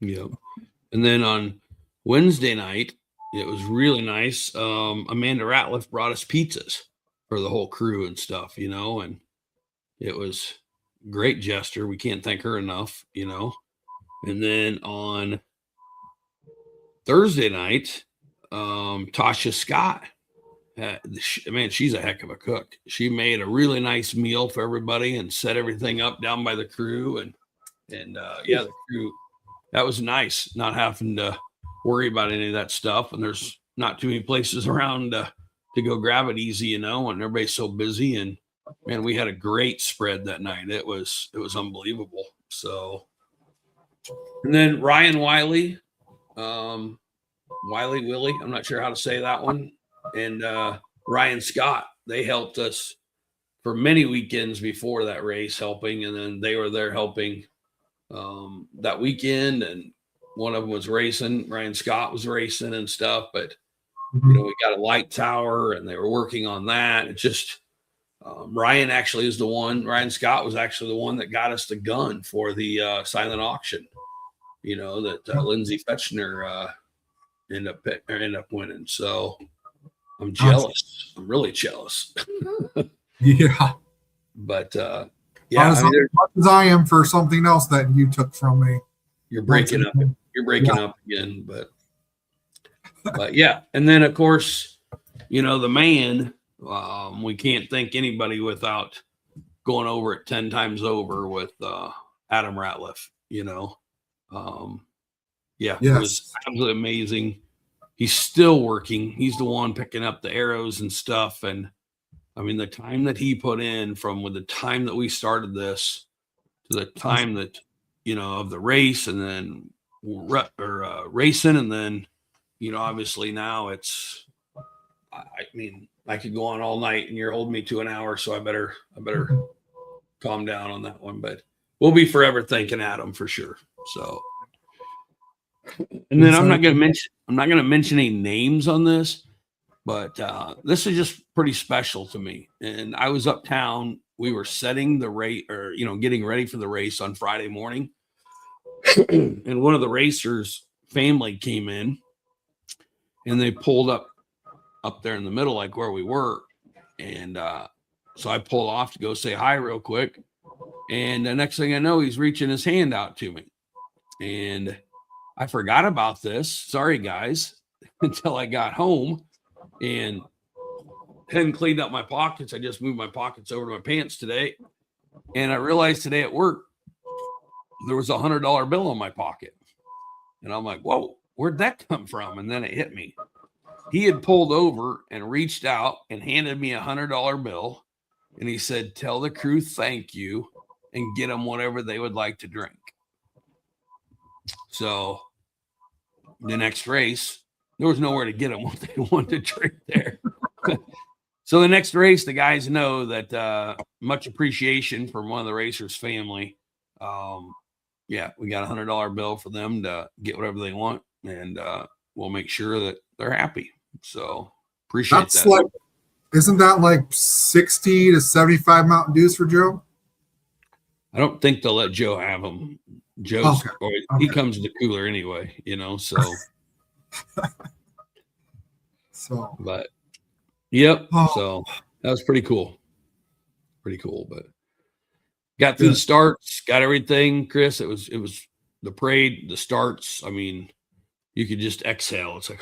Yep. And then on Wednesday night, it was really nice. Amanda Ratliff brought us pizzas for the whole crew and stuff, and it was a great gesture. We can't thank her enough, And then on Thursday night, Tasha Scott, she's a heck of a cook. She made a really nice meal for everybody and set everything up down by the crew. And the crew, that was nice, not having to worry about any of that stuff. And there's not too many places around to go grab it easy, and everybody's so busy. And man, we had a great spread that night. It was unbelievable. So. And then Ryan Wiley, Willie, I'm not sure how to say that one, and Ryan Scott, they helped us for many weekends before that race helping, and then they were there helping that weekend, and one of them was racing. Ryan Scott was racing and stuff, but we got a light tower, and they were working on that. It just Ryan Scott was actually the one that got us the gun for the silent auction. That Lindsay Fetchner ended up winning. So I'm jealous. I'm really jealous. Yeah. But as much as I am for something else that you took from me. You're breaking up. You're breaking up again. But yeah. And then of course, the man, we can't thank anybody without going over it 10 times over with Adam Ratliff, It was absolutely amazing. He's still working. He's the one picking up the arrows and stuff. And I mean, the time that he put in from the time that we started this to the time that, of the race, and then racing. And then, obviously now it's, I could go on all night and you're holding me to an hour. So I better calm down on that one, but we'll be forever thanking Adam for sure. So, and then I'm not going to mention any names on this, but this is just pretty special to me. And I was uptown. We were setting the race, or getting ready for the race on Friday morning, and one of the racers' family came in, and they pulled up up there in the middle, like where we were. And so I pulled off to go say hi real quick. And the next thing I know, he's reaching his hand out to me. And I forgot about this. Sorry, guys, until I got home and hadn't cleaned up my pockets. I just moved my pockets over to my pants today. And I realized today at work, there was $100 bill in my pocket. And I'm like, whoa, where'd that come from? And then it hit me. He had pulled over and reached out and handed me $100 bill. And he said, tell the crew thank you and get them whatever they would like to drink. So the next race, there was nowhere to get them what they wanted to drink there. So the next race, the guys know that much appreciation from one of the racers' family. Yeah, we got $100 bill for them to get whatever they want, and we'll make sure that they're happy. So appreciate that. Like, isn't that like 60 to 75 Mountain Dews for Joe? I don't think they'll let Joe have them. Joe's he comes in the cooler anyway, so. But yep. So that was pretty cool. But got through the starts, got everything, Chris. It was the parade, the starts. I mean, you could just exhale. It's like,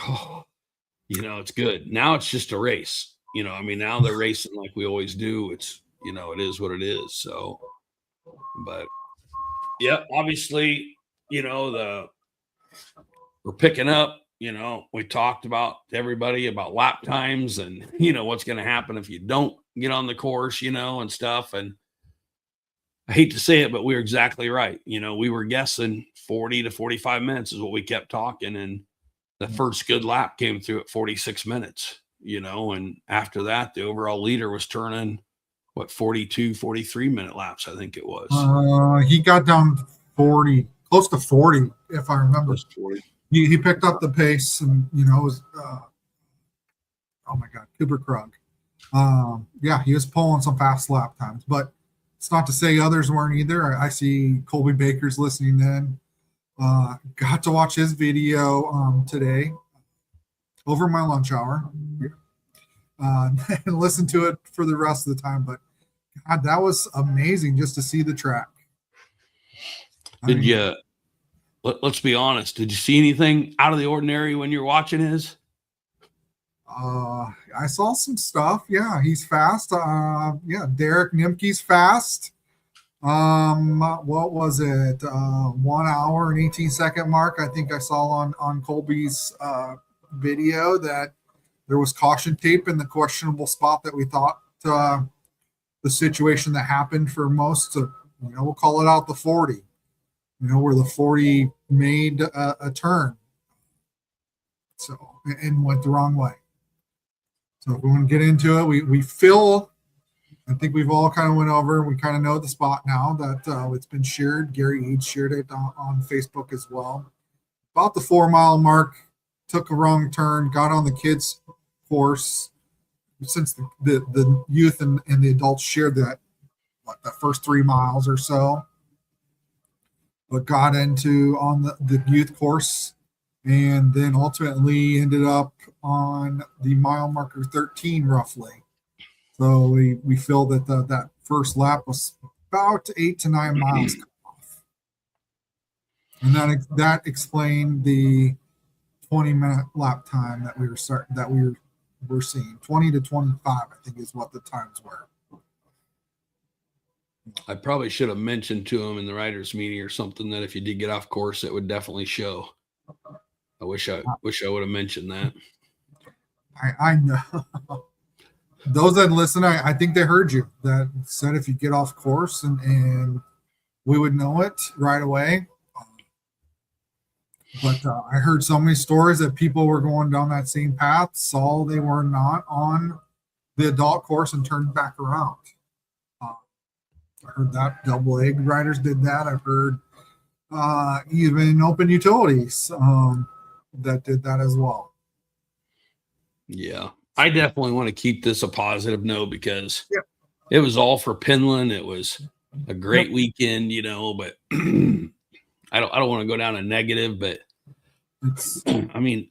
it's good. Now it's just a race. I mean, now they're racing like we always do. It's, it is what it is. So, but obviously, we're picking up. We talked about everybody about lap times and, what's going to happen if you don't get on the course, and stuff. And I hate to say it, but we were exactly right. We were guessing 40 to 45 minutes is what we kept talking. And the first good lap came through at 46 minutes, and after that, the overall leader was turning 42, 43 minute laps. I think it was. He got down 40, close to 40, if I remember. 40. He picked up the pace, and it was oh my God, Cooper Krug. He was pulling some fast lap times, but it's not to say others weren't either. I see Colby Baker's listening in. Got to watch his video today over my lunch hour, and listen to it for the rest of the time. But God, that was amazing just to see the track. Let's be honest. Did you see anything out of the ordinary when you were watching his? I saw some stuff. Yeah, he's fast. Derek Nimke's fast. What was it? 1 hour and 18-second mark. I think I saw on Colby's video that there was caution tape in the questionable spot that we thought the situation that happened for most of, we'll call it out the 40. Where the 40 made a turn, and went the wrong way. So if we want to get into it, we feel, I think we've all kind of went over, and we kind of know the spot now that it's been shared. Gary Eads shared it on Facebook as well. About the 4 mile mark, took a wrong turn, got on the kids' course. Since the youth and the adults shared that, the first 3 miles or so. But got into on the youth course, and then ultimately ended up on the mile marker 13 roughly. So we feel that that first lap was about 8 to 9 miles off, and that explained the 20-minute lap time that we were seeing. 20 to 25, I think, is what the times were. I probably should have mentioned to him in the writers' meeting or something that if you did get off course, it would definitely show. I wish I would have mentioned that. I know. Those that listen, I think they heard you. That said, if you get off course, and we would know it right away. But I heard so many stories that people were going down that same path, saw they were not on the adult course, and turned back around. I heard that double egg riders did that. I've heard even open utilities that did that as well. Yeah, I definitely want to keep this a positive note because it was all for Penland. It was a great weekend, but I don't want to go down a negative, but I mean,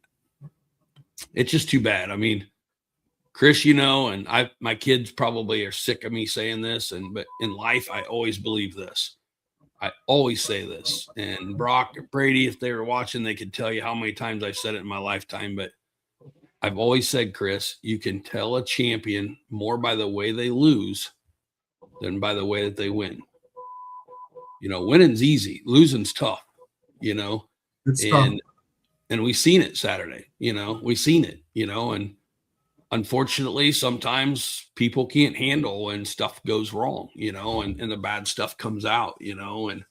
it's just too bad. I mean, Chris, you know, and my kids probably are sick of me saying this, but in life, I always believe this. I always say this. And Brock and Brady, if they were watching, they could tell you how many times I've said it in my lifetime. But I've always said, Chris, you can tell a champion more by the way they lose than by the way that they win. You know, winning's easy, losing's tough, you know, It's tough. and we seen it Saturday, and unfortunately, sometimes people can't handle when stuff goes wrong, and the bad stuff comes out, and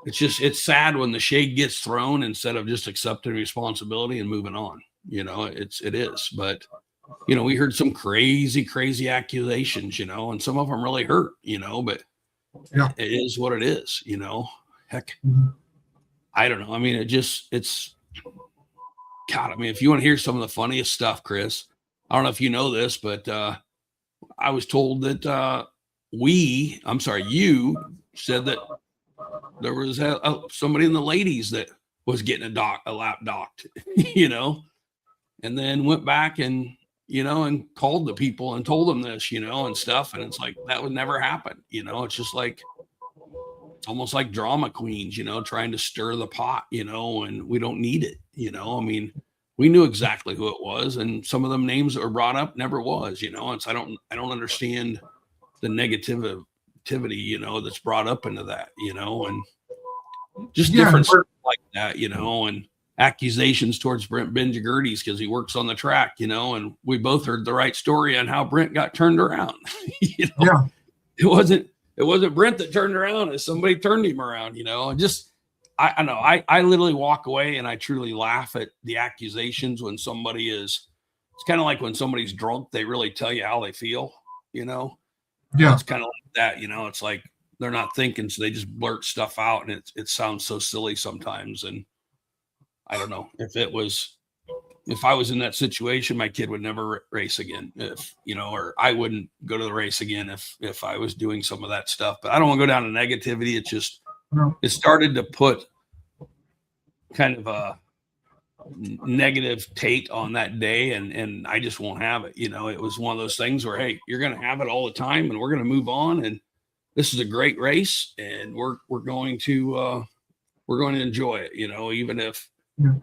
it's sad when the shade gets thrown instead of just accepting responsibility and moving on. It is. But, we heard some crazy accusations, and some of them really hurt, but Yeah. it is what it is, heck, I don't know. I mean, it's God. I mean, if you want to hear some of the funniest stuff, Chris, I don't know if you know this, but I was told that you said that there was somebody in the ladies that was getting a lap docked, and then went back and called the people and told them this, and stuff. And it's like, that would never happen. It's just like, it's almost like drama queens, trying to stir the pot, and we don't need it. I mean, we knew exactly who it was, and some of them names that were brought up never was, It's I don't understand the negativity, that's brought up into that, and just different stuff like that, and accusations towards Brent Benjagerdes because he works on the track, and we both heard the right story on how Brent got turned around. Yeah. It wasn't Brent that turned around, as somebody turned him around, and just I know I literally walk away and I truly laugh at the accusations when somebody it's kind of like when somebody's drunk, they really tell you how they feel, Yeah. It's kind of like that, it's like they're not thinking, so they just blurt stuff out, and it sounds so silly sometimes. And I don't know if I was in that situation, my kid would never race again, or I wouldn't go to the race again if I was doing some of that stuff. But I don't want to go down to negativity. It's just, it started to put kind of a negative take on that day, and I just won't have it. It was one of those things where, hey, you're going to have it all the time, and we're going to move on. And this is a great race, and we're going to enjoy it. Even if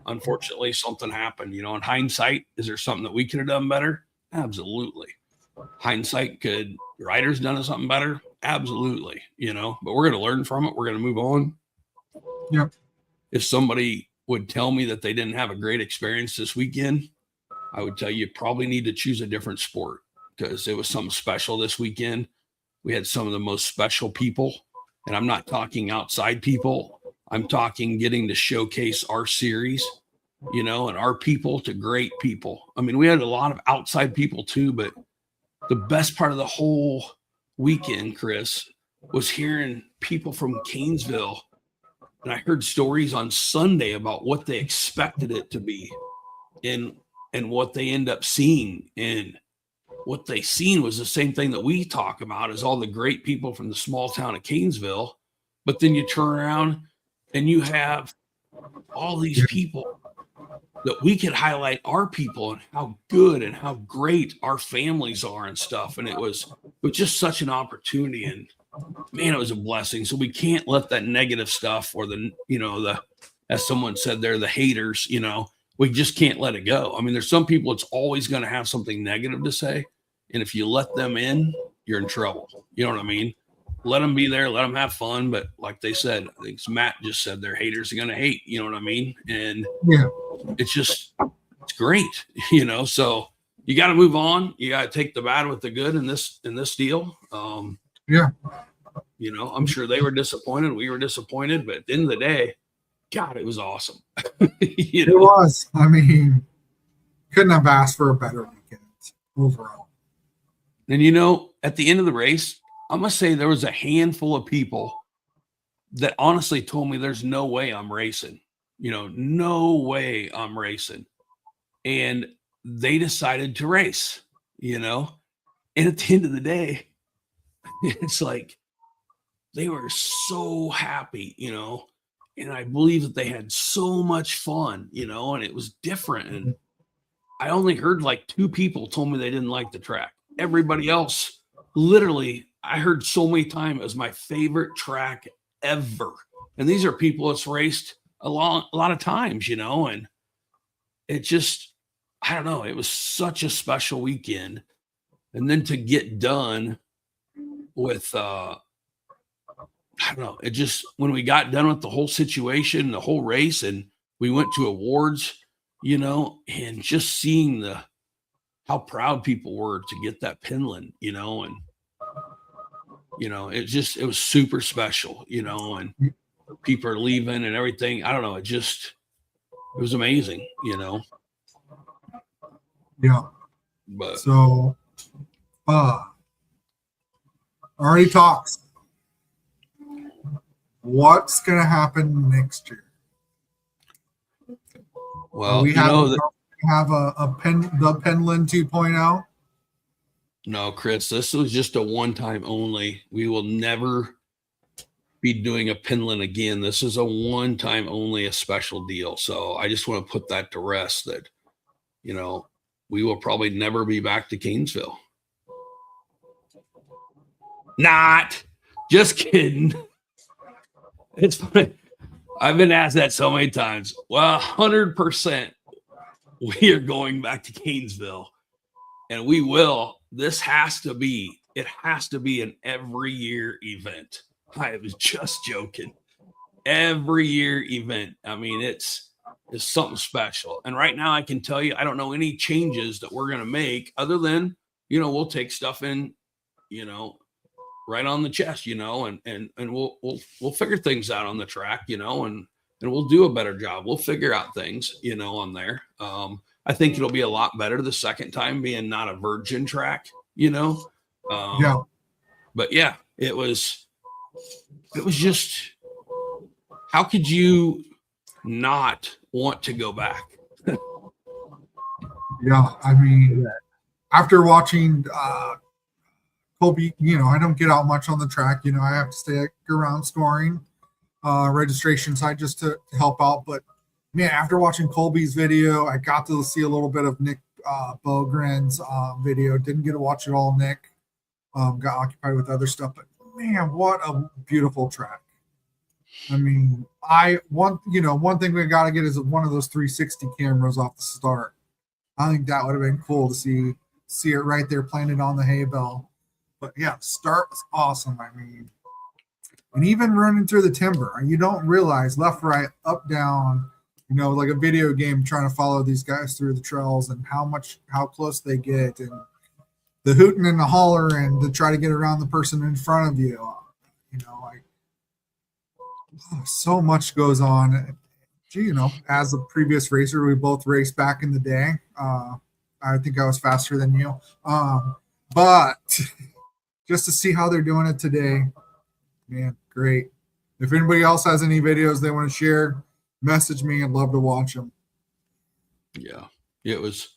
unfortunately something happened. In hindsight, is there something that we could have done better? Absolutely. Hindsight, could riders done something better? Absolutely. But we're going to learn from it. We're going to move on. Yep. If somebody would tell me that they didn't have a great experience this weekend, I would tell you probably need to choose a different sport, because it was something special this weekend. We had some of the most special people, and I'm not talking outside people. I'm talking getting to showcase our series, and our people to great people. I mean, we had a lot of outside people too, but the best part of the whole weekend, Chris, was hearing people from Canesville. And I heard stories on Sunday about what they expected it to be and what they end up seeing. And what they seen was the same thing that we talk about, is all the great people from the small town of Canesville. But then you turn around and you have all these people that we could highlight our people and how good and how great our families are and stuff. And it was just such an opportunity, and man, it was a blessing. So we can't let that negative stuff, or the as someone said there, the haters, we just can't let it go. I mean, there's some people that's always going to have something negative to say. And if you let them in, you're in trouble. You know what I mean? Let them be there, let them have fun. But like they said, I think Matt just said, their haters are going to hate, you know what I mean? And it's great, so you got to move on. You got to take the bad with the good in this deal. I'm sure they were disappointed. We were disappointed, but at the end of the day, God, it was awesome. It was. I mean, couldn't have asked for a better weekend overall. And at the end of the race, I must say there was a handful of people that honestly told me there's no way I'm racing. No way I'm racing. And they decided to race, and at the end of the day, it's like they were so happy, and I believe that they had so much fun, and it was different. And I only heard like 2 people told me they didn't like the track. Everybody else, literally, I heard so many times it was my favorite track ever. And these are people that's raced a lot of times, you know, and it just, I don't know, it was such a special weekend. And then to get done with, I don't know, it just, when we got done with the whole situation, the whole race, and we went to awards, you know, and just seeing how proud people were to get that Penland, you know, and, you know, it was super special, you know, and people are leaving and everything. I don't know. It was amazing, you know. Yeah. But so, already talks. What's going to happen next year? well, we you have, know, the Penland 2.0. No, Chris, this was just a one-time only. We will never be doing a Penland again. This is a one-time only, a special deal. So I just want to put that to rest that, you know, we will probably never be back to Canesville. Not just kidding. It's funny. I've been asked that so many times. Well, 100% we are going back to Canesville, and we will. It has to be an every year event. I was just joking. Every year event. I mean, it's something special. And right now I can tell you, I don't know any changes that we're going to make other than, you know, we'll take stuff in, you know, right on the chest, you know, and we'll figure things out on the track, you know, and we'll do a better job. We'll figure out things, you know, on there. I think it'll be a lot better the second time being not a virgin track, you know. Yeah. But yeah, it was just, how could you not want to go back? Yeah, I mean, after watching Colby, you know, I don't get out much on the track. You know, I have to stay around scoring, registration side just to help out. But man, after watching Colby's video, I got to see a little bit of Nick Bogren's video. Didn't get to watch it all, Nick. Got occupied with other stuff. But man, what a beautiful track. I mean, one thing we got to get is one of those 360 cameras off the start. I think that would have been cool to see it right there planted on the hay bale. But yeah, start was awesome. I mean, and even running through the timber, you don't realize left, right, up, down, you know, like a video game trying to follow these guys through the trails and how close they get, and the hooting and the holler and to try to get around the person in front of you. You know, like so much goes on. You know, as a previous racer, we both raced back in the day. I think I was faster than you. But just to see how they're doing it today, man, great. If anybody else has any videos they want to share, message me. I'd love to watch them. Yeah, it was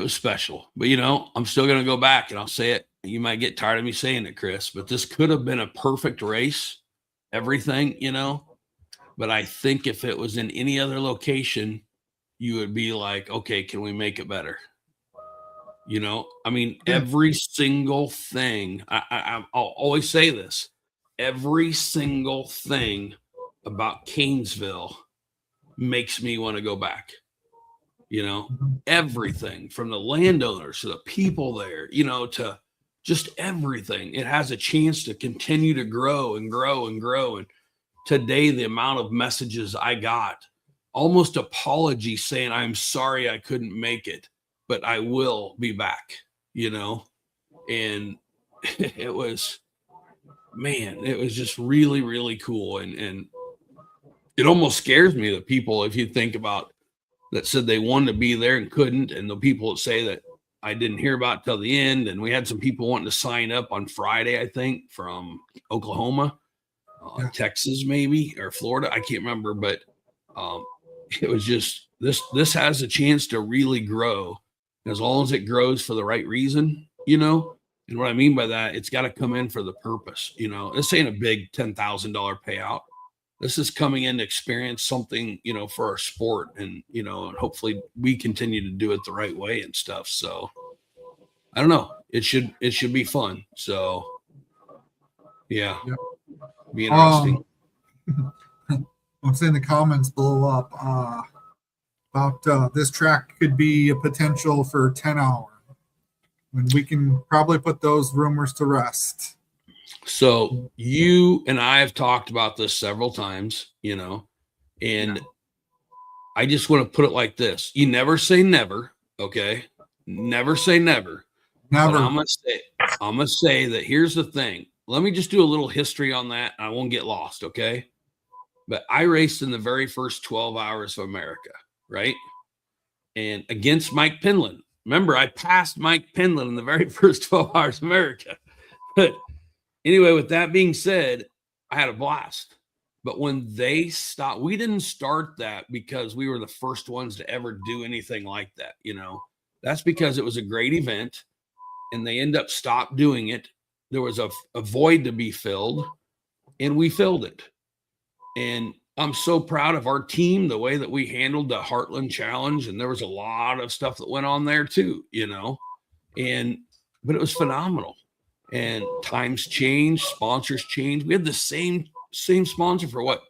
special. But, you know, I'm still going to go back and I'll say it. You might get tired of me saying it, Chris, but this could have been a perfect race, everything, you know. But I think if it was in any other location, you would be like, okay, can we make it better? You know, I mean, every single thing, I'll always say this, every single thing about Canesville makes me want to go back. You know, everything from the landowners to the people there, you know, to just everything. It has a chance to continue to grow and grow and grow. And today, the amount of messages I got, almost apology saying, I'm sorry I couldn't make it, but I will be back, you know? And it was just really, really cool. And it almost scares me that people, if you think about that, said they wanted to be there and couldn't, and the people that say that I didn't hear about till the end. And we had some people wanting to sign up on Friday, I think, from Oklahoma, Texas, maybe, or Florida. I can't remember, but it was just, this has a chance to really grow as long as it grows for the right reason, you know. And what I mean by that, it's got to come in for the purpose, you know. This ain't a big $10,000 payout. this is coming in to experience something, for our sport, and and hopefully we continue to do it the right way and stuff. So I don't know. It should be fun. So yeah, Yep. be interesting. I'm seeing the comments blow up about this track could be a potential for 10-hour, and we can probably put those rumors to rest. So you and I have talked about this several times, and I just want to put it like this. You never say never, okay? Never say never. Never. But I'm gonna say that here's the thing. Let me just do a little history on that. I won't get lost, okay? But I raced in the very first 12 hours of America, right? And against Mike Penland. Remember, I passed Mike Penland in the very first 12 hours of America. But anyway, with that being said, I had a blast. But when they stopped, we didn't start that because we were the first ones to ever do anything like that. That's because it was a great event and they end up stopped doing it. There was a void to be filled and we filled it. And I'm so proud of our team, the way that we handled the Heartland Challenge. And there was a lot of stuff that went on there too, but it was phenomenal. And times change, sponsors change. We had the same sponsor for what,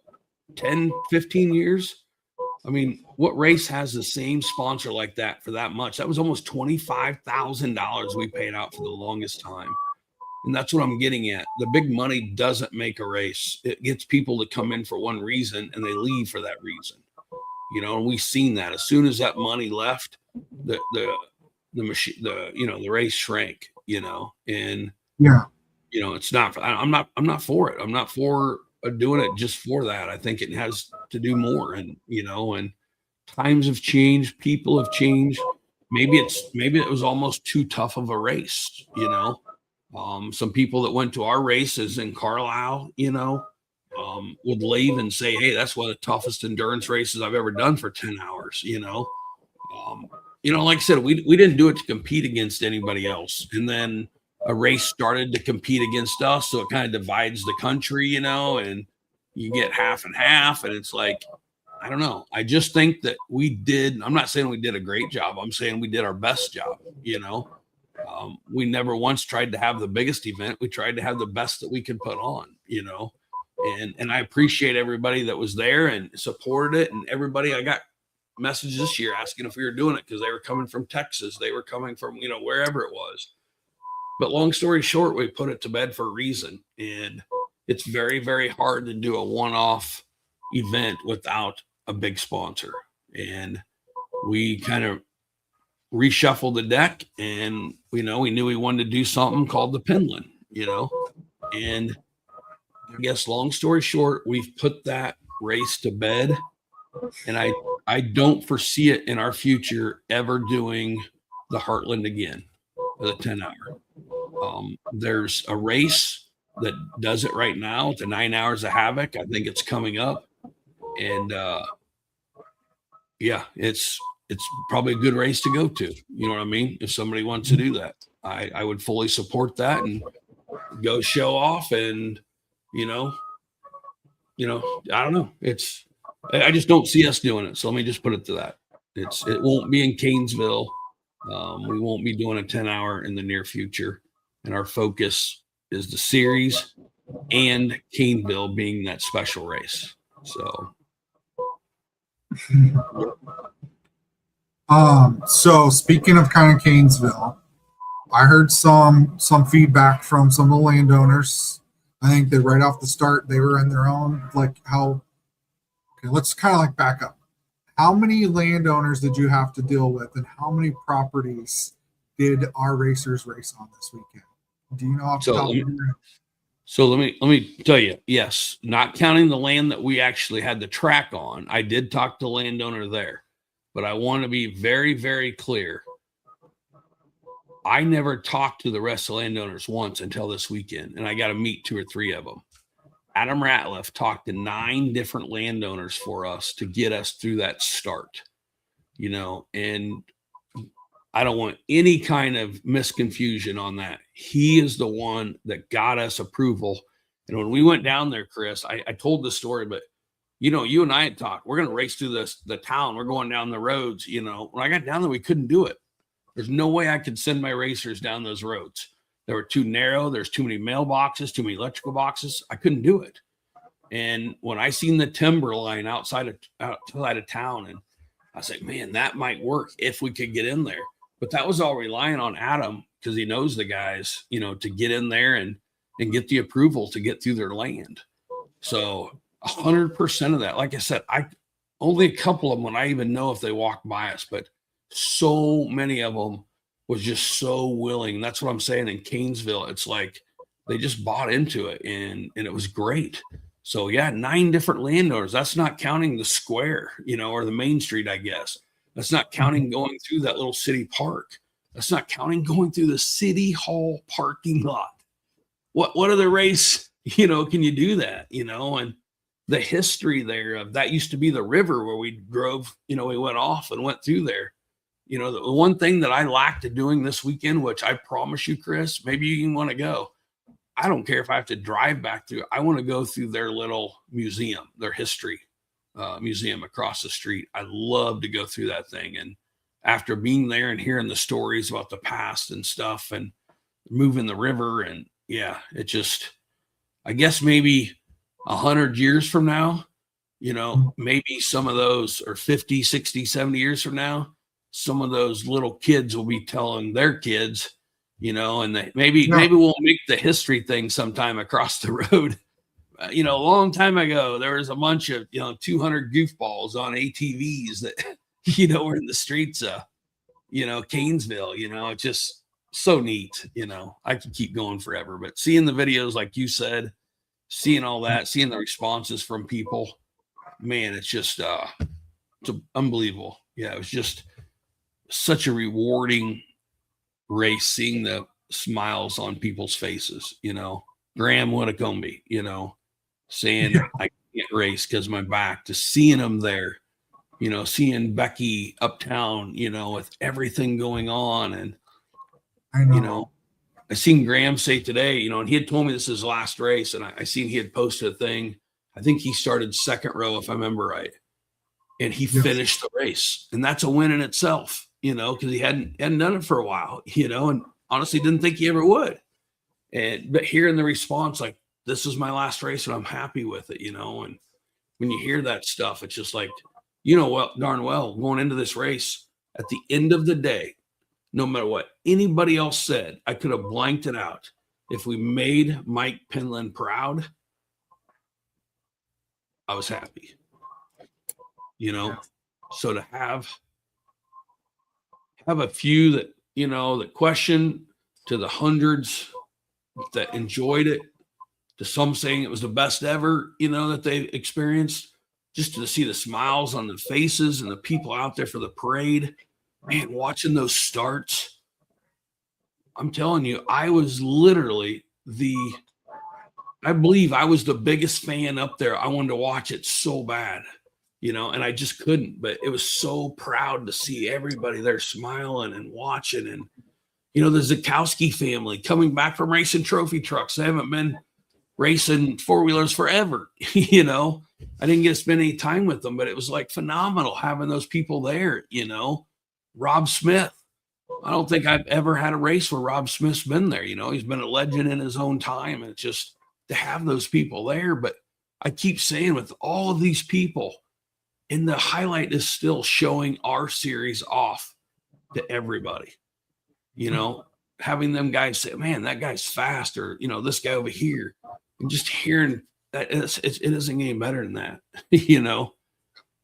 10, 15 years? I mean, what race has the same sponsor like that for that much? That was almost $25,000 we paid out for the longest time. And that's what I'm getting at. The big money doesn't make a race. It gets people to come in for one reason and they leave for that reason. And we've seen that as soon as that money left, the machine, the race shrank, and yeah, it's not, I'm not for it. I'm not for doing it just for that. I think it has to do more, and times have changed. People have changed. Maybe it was almost too tough of a race, some people that went to our races in Carlisle, would leave and say, hey, that's one of the toughest endurance races I've ever done for 10 hours, like I said, we didn't do it to compete against anybody else. And then a race started to compete against us. So it kind of divides the country, and you get half and half. And it's like, I don't know. I just think that I'm not saying we did a great job. I'm saying we did our best job, we never once tried to have the biggest event. We tried to have the best that we could put on, and I appreciate everybody that was there and supported it. And everybody, I got messages this year asking if we were doing it because they were coming from Texas. They were coming from, wherever it was. But long story short, we put it to bed for a reason. And it's very, very hard to do a one-off event without a big sponsor. And we kind of reshuffled the deck, and we knew we wanted to do something called the Penland, and I guess long story short, we've put that race to bed, and I don't foresee it in our future ever doing the Heartland again, the 10-hour. There's a race that does it right now. It's the 9 Hours of Havoc. I think it's coming up, and it's probably a good race to go to. You know what I mean? If somebody wants to do that, I would fully support that and go show off. And, I don't know. I just don't see us doing it. So let me just put it to that. It won't be in Canesville. We won't be doing a 10-hour in the near future. And our focus is the series and Canesville being that special race. So. So speaking of kind of Canesville, I heard some feedback from some of the landowners. I think that right off the start they were in their own, like how. Okay, let's kind of like back up. How many landowners did you have to deal with, and how many properties did our racers race on this weekend? Do you know off the top of your head? So let me tell you, yes, not counting the land that we actually had the track on. I did talk to the landowner there. But I want to be very, very clear. I never talked to the rest of the landowners once until this weekend, and I got to meet 2 or 3 of them. Adam Ratliff talked to 9 different landowners for us to get us through that start, and I don't want any kind of misconfusion on that. He is the one that got us approval. And when we went down there, Chris, I told the story, but you and I had talked, we're going to race through the town. We're going down the roads. When I got down there, we couldn't do it. There's no way I could send my racers down those roads. They were too narrow. There's too many mailboxes, too many electrical boxes. I couldn't do it. And when I seen the timber line outside of town, and I said, man, that might work if we could get in there. But that was all relying on Adam, because he knows the guys, to get in there and get the approval to get through their land. So 100% of that, like I said, only a couple of them, when I even know if they walk by us, but so many of them was just so willing. That's what I'm saying. In Canesville, it's like they just bought into it, and it was great. So yeah, 9 different landowners. That's not counting the square, or the main street, I guess. That's not counting going through that little city park. That's not counting going through the city hall parking lot. What other race, can you do that, and the history there of that used to be the river where we drove, we went off and went through there. The one thing that I lacked doing this weekend, which I promise you, Chris, maybe you can want to go. I don't care if I have to drive back through. I want to go through their little museum, their history museum across the street. I love to go through that thing. And after being there and hearing the stories about the past and stuff and moving the river, and yeah, it just, I guess maybe 100 years from now, maybe some of those, or 50, 60, 70 years from now, some of those little kids will be telling their kids, and maybe we'll make the history thing sometime across the road. A long time ago, there was a bunch of, 200 goofballs on ATVs that, were in the streets of, Canesville. It's just so neat. I could keep going forever, but seeing the videos, like you said, seeing all that, seeing the responses from people, man, it's just, it's unbelievable. Yeah. It was just such a rewarding race, seeing the smiles on people's faces, Graham Winnicombe, saying I can't race because my back, to seeing them there, seeing Becky uptown, with everything going on. And, I know. I seen Graham say today, and he had told me this is his last race. And I seen he had posted a thing. I think he started second row, if I remember right. And he finished the race. And that's a win in itself, because he hadn't done it for a while, and honestly didn't think he ever would. But hearing the response, like, this is my last race and I'm happy with it, and when you hear that stuff, it's just like, darn well, going into this race, at the end of the day, no matter what anybody else said, I could have blanked it out. If we made Mike Penland proud, I was happy, so to have a few that, that question, to the hundreds that enjoyed it, to some saying it was the best ever, that they experienced, just to see the smiles on the faces and the people out there for the parade, man, watching those starts. I'm telling you, I was literally I believe I was the biggest fan up there. I wanted to watch it so bad, and I just couldn't, but it was so proud to see everybody there smiling and watching. And, the Zukowski family coming back from racing trophy trucks. They haven't been racing four-wheelers forever. I didn't get to spend any time with them, but it was like phenomenal having those people there. Rob Smith, I don't think I've ever had a race where Rob Smith's been there. He's been a legend in his own time, and it's just to have those people there. But I keep saying, with all of these people, and the highlight is still showing our series off to everybody, having them guys say, man, that guy's fast, or, this guy over here, and just hearing that it isn't getting better than that.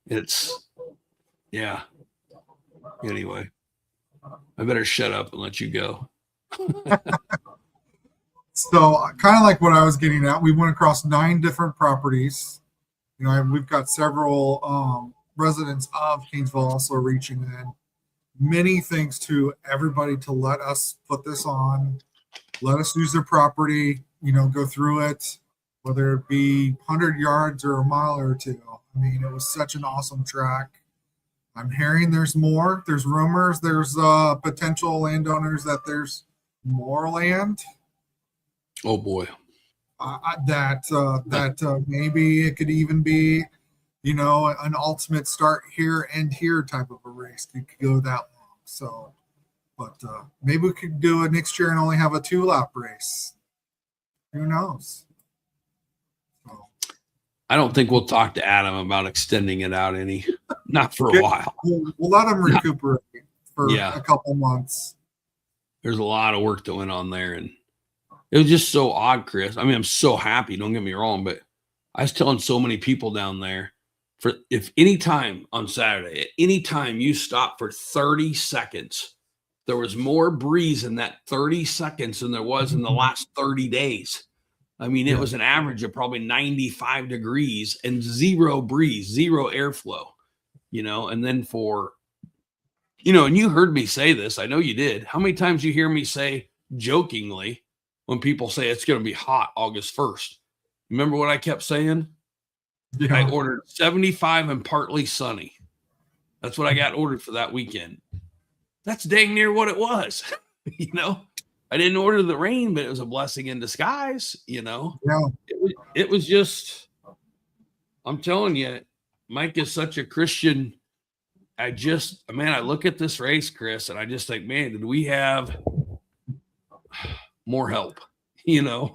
It's, yeah. Anyway, I better shut up and let you go. So kind of like what I was getting at, we went across 9 different properties. And we've got several residents of Canesville also reaching in. Many thanks to everybody to let us put this on, let us use their property, go through it, whether it be 100 yards or a mile or 2. I mean, it was such an awesome track. I'm hearing there's more. There's rumors. There's potential landowners that there's more land. Oh boy. That maybe it could even be an ultimate start here, end here type of a race. It could go that long. So, but maybe we could do it next year and only have a 2-lap race. Who knows? So, I don't think we'll talk to Adam about extending it out not for a while. We'll let him recuperate for a couple months. There's a lot of work that went on there, and it was just so odd, Chris. I mean, I'm so happy, don't get me wrong, but I was telling so many people down there, if any time on Saturday, at any time you stop for 30 seconds, there was more breeze in that 30 seconds than there was in the last 30 days. I mean, it was an average of probably 95 degrees and zero breeze, zero airflow, and then and you heard me say this. I know you did. How many times you hear me say jokingly when people say it's going to be hot August 1st? Remember what I kept saying? Yeah. I ordered 75 and partly sunny. That's what I got ordered for that weekend. That's dang near what it was. I didn't order the rain, but it was a blessing in disguise. Yeah. It was just, I'm telling you, Mike is such a Christian. I look at this race, Chris, and I just think, man, did we have more help? Yeah.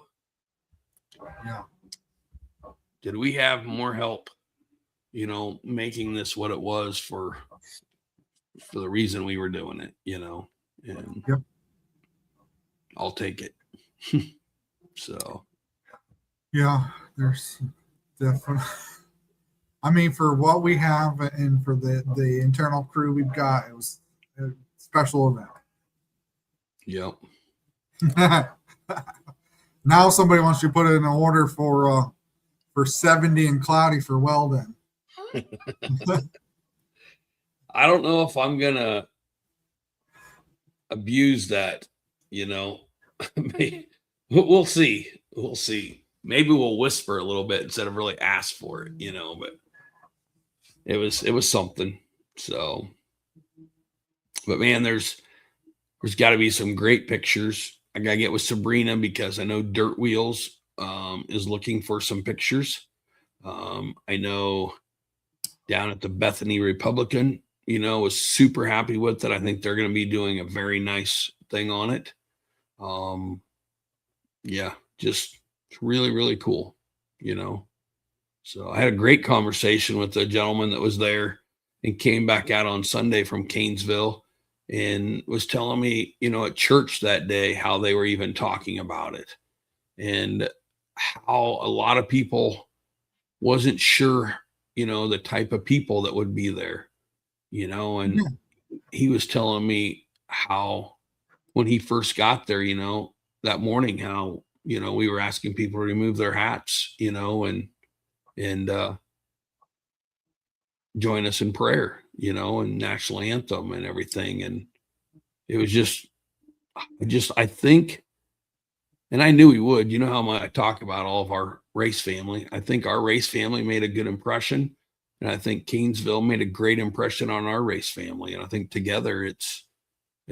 Did we have more help, making this what it was for the reason we were doing it, and yep. I'll take it. So. Yeah, there's definitely, for what we have and for the internal crew we've got, it was a special event. Yep. Now somebody wants to put in an order for 70 and cloudy for Weldon. I don't know if I'm gonna abuse that, We'll see. Maybe we'll whisper a little bit instead of really ask for it, but it was something. So, but man, there's got to be some great pictures. I got to get with Sabrina because I know Dirt Wheels is looking for some pictures. I know down at the Bethany Republican, was super happy with it. I think they're going to be doing a very nice thing on it. Just really, really cool, So I had a great conversation with the gentleman that was there and came back out on Sunday from Canesville and was telling me, at church that day, how they were even talking about it and how a lot of people wasn't sure, the type of people that would be there, and he was telling me how when he first got there, that morning, how, we were asking people to remove their hats, and join us in prayer, and national anthem and everything. And it was I think, and I knew he would, how much I talk about all of our race family. I think our race family made a good impression. And I think Canesville made a great impression on our race family. And I think together it's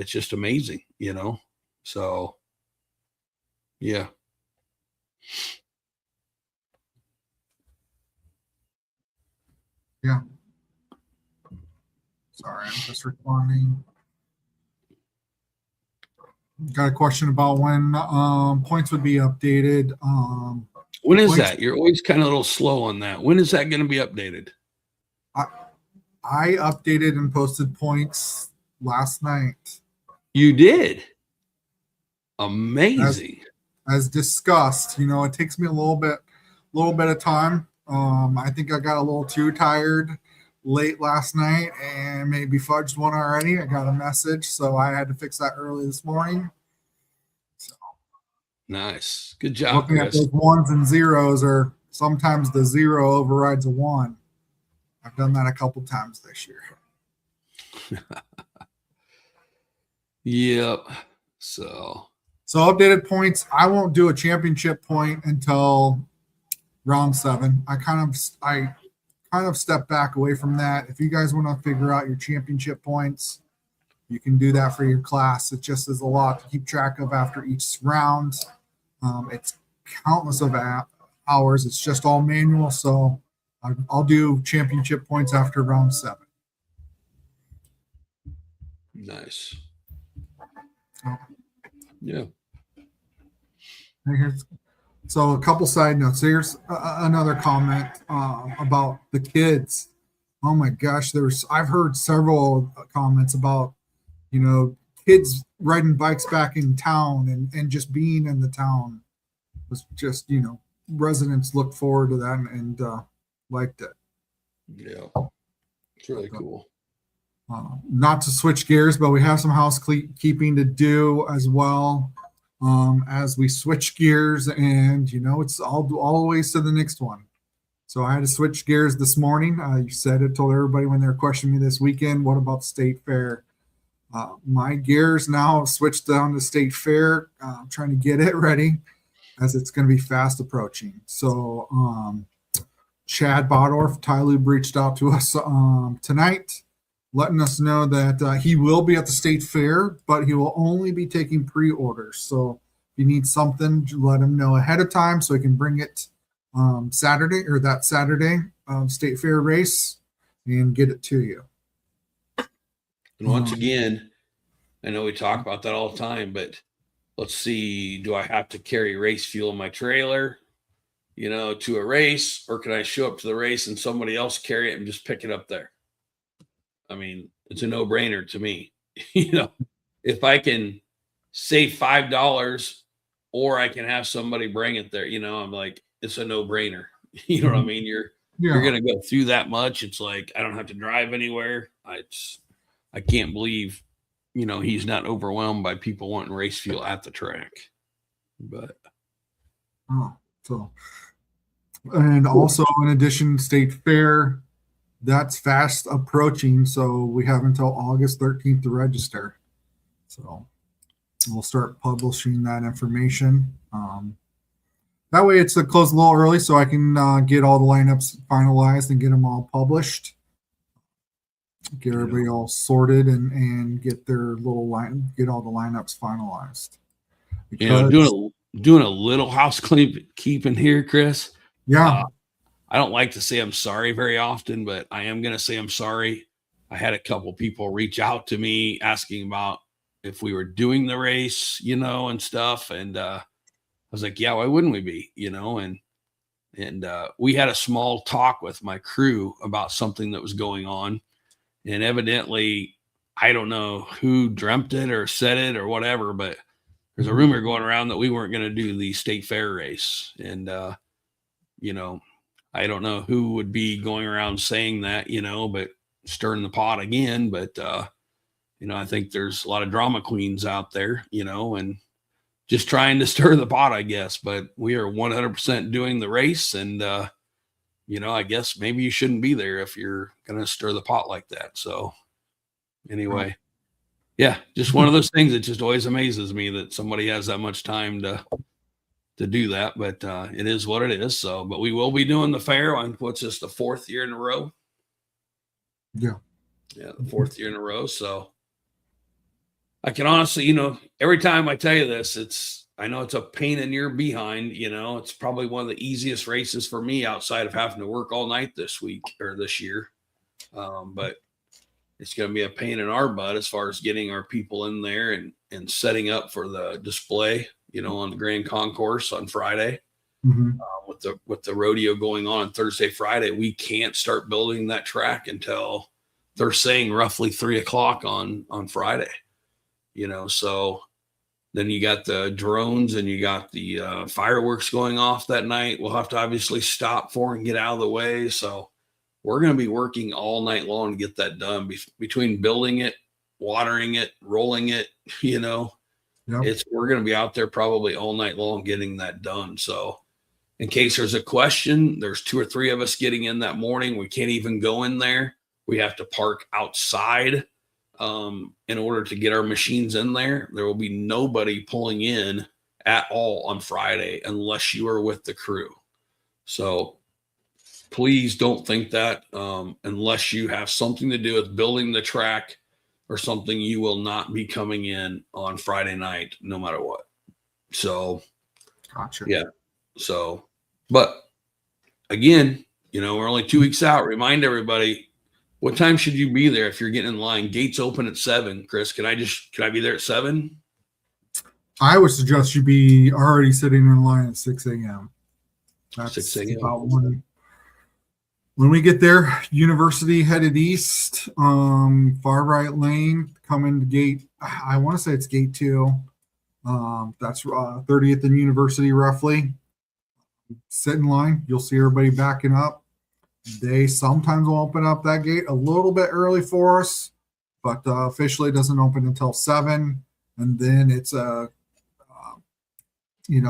just amazing, So, yeah. Yeah. Sorry, I'm just responding. Got a question about when points would be updated. When is that? You're always kind of a little slow on that. When is that going to be updated? I updated and posted points last night. You did? Amazing. As discussed, it takes me a little bit of time. I think I got a little too tired late last night and maybe fudged one already. I got a message, so I had to fix that early this morning. So, nice. Good job, looking Chris. at those ones and zeros, or sometimes the 0 overrides a 1. I've done that a couple times this year. Yep. So updated points. I won't do a championship point until round 7. I kind of step back away from that. If you guys want to figure out your championship points, you can do that for your class. It just is a lot to keep track of after each round. It's countless of hours. It's just all manual. So I'll do championship points after round 7. Nice. Oh. Yeah. So a couple side notes. Here's another comment about the kids. Oh my gosh, I've heard several comments about, kids riding bikes back in town and just being in the town was just, residents looked forward to that and liked it. Yeah. It's really cool. Not to switch gears, but we have some housekeeping to do as well. As we switch gears, and it's always to the next one. So I had to switch gears this morning. You said it, told everybody when they were questioning me this weekend, what about state fair? My gears now have switched down to state fair. I'm trying to get it ready as it's going to be fast approaching. So Chad Bodorf, Tyloob reached out to us tonight, letting us know that he will be at the state fair, but he will only be taking pre-orders. So if you need something, let him know ahead of time so he can bring it Saturday state fair race and get it to you. And once again, I know we talk about that all the time, but let's see, do I have to carry race fuel in my trailer, to a race, or can I show up to the race and somebody else carry it and just pick it up there? I mean, it's a no-brainer to me. If I can save $5 or I can have somebody bring it there, I'm like, it's a no-brainer. You know what I mean? You're going to go through that much. It's like, I don't have to drive anywhere. I can't believe, he's not overwhelmed by people wanting race fuel at the track. But and also in addition, state fair, that's fast approaching. So we have until August 13th to register. So we'll start publishing that information. That way it's closed a little early so I can get all the lineups finalized and get them all published. Get everybody all sorted and get their get all the lineups finalized. Doing a little housekeeping here, Chris. Yeah. I don't like to say I'm sorry very often, but I am going to say I'm sorry. I had a couple people reach out to me asking about if we were doing the race, and stuff. And I was like, yeah, why wouldn't we be, and we had a small talk with my crew about something that was going on. And evidently, I don't know who dreamt it or said it or whatever, but there's a rumor going around that we weren't going to do the state fair race. And, I don't know who would be going around saying that, but stirring the pot again. But, I think there's a lot of drama queens out there, and just trying to stir the pot, I guess. But we are 100% doing the race. And, I guess maybe you shouldn't be there if you're going to stir the pot like that. So anyway, yeah, just one of those things that just always amazes me that somebody has that much time to do that, but it is what it is. So, but we will be doing the fair on what's this, the 4th year in a row. Yeah. The 4th year in a row. So I can honestly, every time I tell you this, I know it's a pain in your behind, it's probably one of the easiest races for me outside of having to work all night this week or this year. But it's going to be a pain in our butt as far as getting our people in there and setting up for the display, on the Grand Concourse on Friday. Mm-hmm. With the rodeo going on Thursday, Friday, we can't start building that track until they're saying roughly 3:00 on Friday, so then you got the drones and you got the fireworks going off that night. We'll have to obviously stop for and get out of the way. So we're going to be working all night long to get that done between building it, watering it, rolling it, Yep. We're going to be out there probably all night long getting that done. So in case there's a question, there's 2 or 3 of us getting in that morning. We can't even go in there. We have to park outside in order to get our machines in there. There will be nobody pulling in at all on Friday unless you are with the crew. So please don't think that unless you have something to do with building the track or something, you will not be coming in on Friday night, no matter what. So, Gotcha. yeah. So, but again, We're only 2 weeks out. Remind everybody, what time should you be there if you're getting in line? Gates open at 7. Chris, can I be there at 7? I would suggest you be already sitting in line at 6 a.m. That's 6 a.m. about when we get there. University headed east, far right lane, come into gate. I want to say it's gate 2. That's 30th and University roughly. Sit in line. You'll see everybody backing up. They sometimes will open up that gate a little bit early for us, but officially it doesn't open until 7. And then it's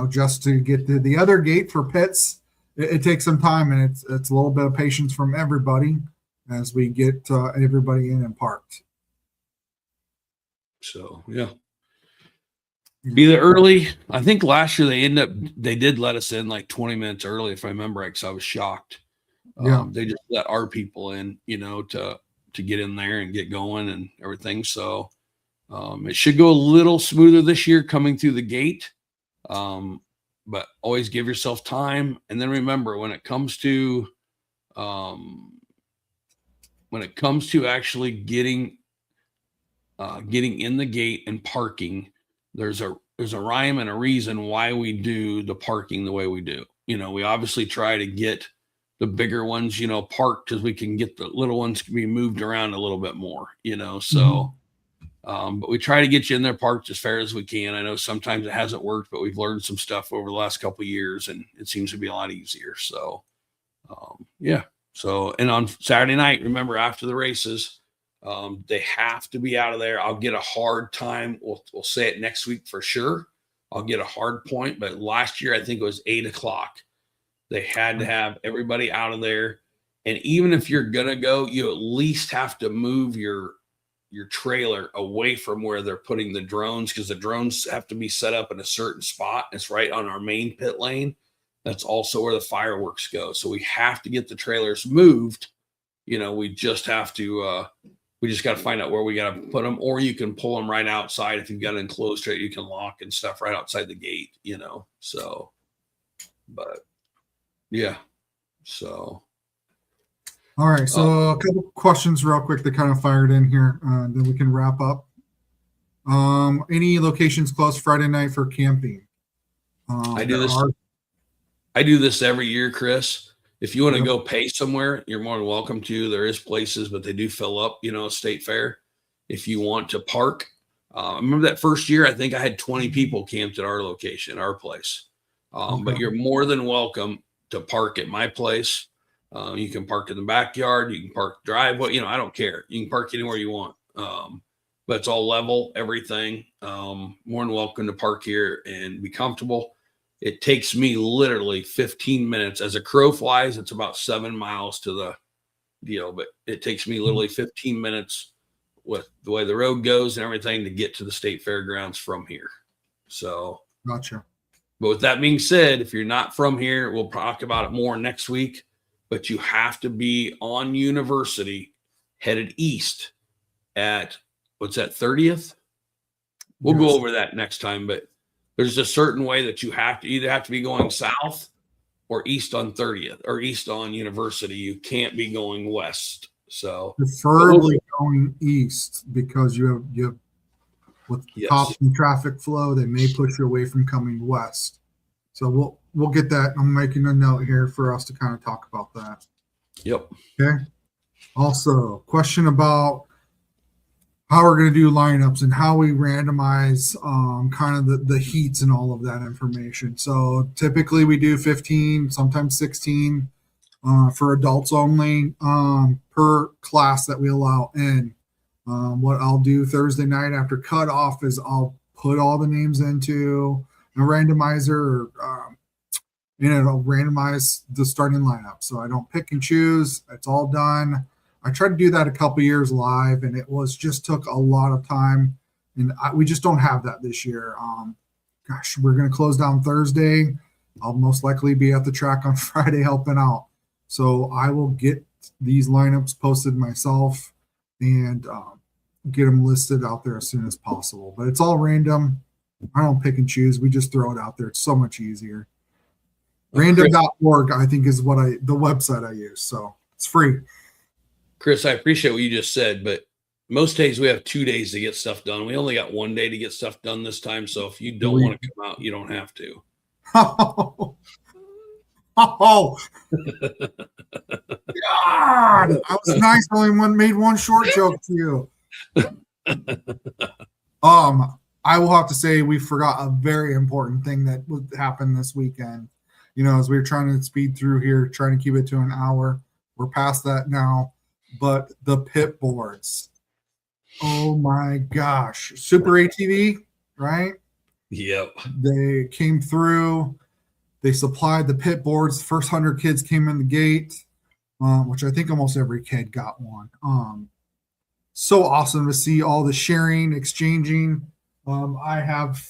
just to get to the other gate for pits, it takes some time, and it's a little bit of patience from everybody as we get everybody in and parked. So yeah, be there early. I think last year they did let us in like 20 minutes early, if I remember right, because I was shocked. Yeah. They just let our people in, to get in there and get going and everything. So it should go a little smoother this year coming through the gate. But always give yourself time. And then remember, when it comes to actually getting in the gate and parking, there's a rhyme and a reason why we do the parking the way we do. We obviously try to get the bigger ones, parked, because we can get the little ones can be moved around a little bit more, so but we try to get you in there parked as fair as we can. I know sometimes it hasn't worked, but we've learned some stuff over the last couple of years, and it seems to be a lot easier. So, yeah. So, and on Saturday night, remember, after the races, they have to be out of there. I'll get a hard time. We'll say it next week for sure. I'll get a hard point, but last year I think it was 8:00. They had to have everybody out of there. And even if you're gonna go, you at least have to move your trailer away from where they're putting the drones, because the drones have to be set up in a certain spot. It's right on our main pit lane. That's also where the fireworks go. So we have to get the trailers moved. We just have to, we just got to find out where we got to put them, or you can pull them right outside. If you've got an enclosed trailer, you can lock and stuff right outside the gate, so, but yeah, so. All right, so a couple questions real quick that kind of fired in here, then we can wrap up. Any locations closed Friday night for camping? I do this every year, Chris. If you want to go pay somewhere, you're more than welcome to. There is places, but they do fill up, State Fair. If you want to park, I remember that first year, I think I had 20 people camped at our location, our place. But you're more than welcome to park at my place. You can park in the backyard, you can park driveway, I don't care. You can park anywhere you want. But it's all level, everything. More than welcome to park here and be comfortable. It takes me literally 15 minutes. As a crow flies, it's about 7 miles to the deal, but it takes me literally 15 minutes with the way the road goes and everything to get to the state fairgrounds from here. So, gotcha. But with that being said, if you're not from here, we'll talk about it more next week. But you have to be on University headed east at, what's that, 30th? We'll go over that next time, but there's a certain way that you have to be going south or east on 30th or east on University. You can't be going west. So preferably going east, because you have with cops and traffic flow, they may push you away from coming west. So we'll get that. I'm making a note here for us to kind of talk about that. Yep. Okay. Also, question about how we're going to do lineups and how we randomize kind of the heats and all of that information. So typically we do 15, sometimes 16 for adults only per class that we allow in. What I'll do Thursday night after cutoff is I'll put all the names into a randomizer, and it'll randomize the starting lineup. So I don't pick and choose. It's all done. I tried to do that a couple years live, and it just took a lot of time, and we just don't have that this year. We're going to close down Thursday. I'll most likely be at the track on Friday helping out. So I will get these lineups posted myself and get them listed out there as soon as possible. But it's all random. I don't pick and choose. We just throw it out there. It's so much easier. Random.org, I think, is the website I use. So it's free. Chris, I appreciate what you just said, but most days we have 2 days to get stuff done. We only got 1 day to get stuff done this time. So if you don't want to come out, you don't have to. Oh, God. I was nice. Only made one short joke to you. I will have to say we forgot a very important thing that would happen this weekend. As we were trying to speed through here, trying to keep it to an hour. We're past that now. But the pit boards. Oh my gosh. Super ATV, right? Yep. They came through. They supplied the pit boards. The first 100 kids came in the gate, which I think almost every kid got one. So awesome to see all the sharing, exchanging. I have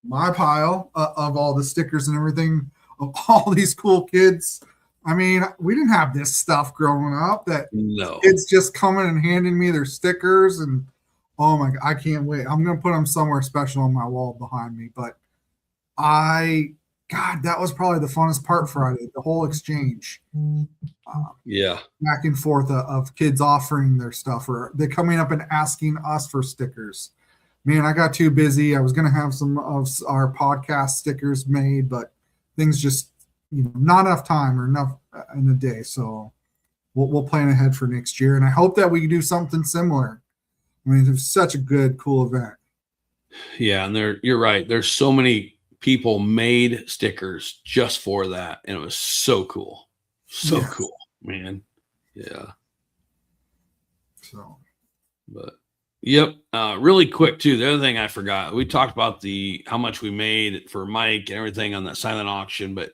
my pile of all the stickers and everything of all these cool kids. I mean, we didn't have this stuff growing up. Kids just coming and handing me their stickers, and oh my God, I can't wait. I'm gonna put them somewhere special on my wall behind me. But that was probably the funnest part Friday, the whole exchange. Back and forth of kids offering their stuff, or they're coming up and asking us for stickers. Man, I got too busy. I was going to have some of our podcast stickers made, but things just, not enough time or enough in a day. So we'll plan ahead for next year. And I hope that we can do something similar. I mean, it was such a good, cool event. Yeah. And you're right. There's so many people made stickers just for that. And it was so cool. So cool, man. Yeah. So, but yep. Really quick too. The other thing I forgot, we talked about how much we made for Mike and everything on that silent auction, but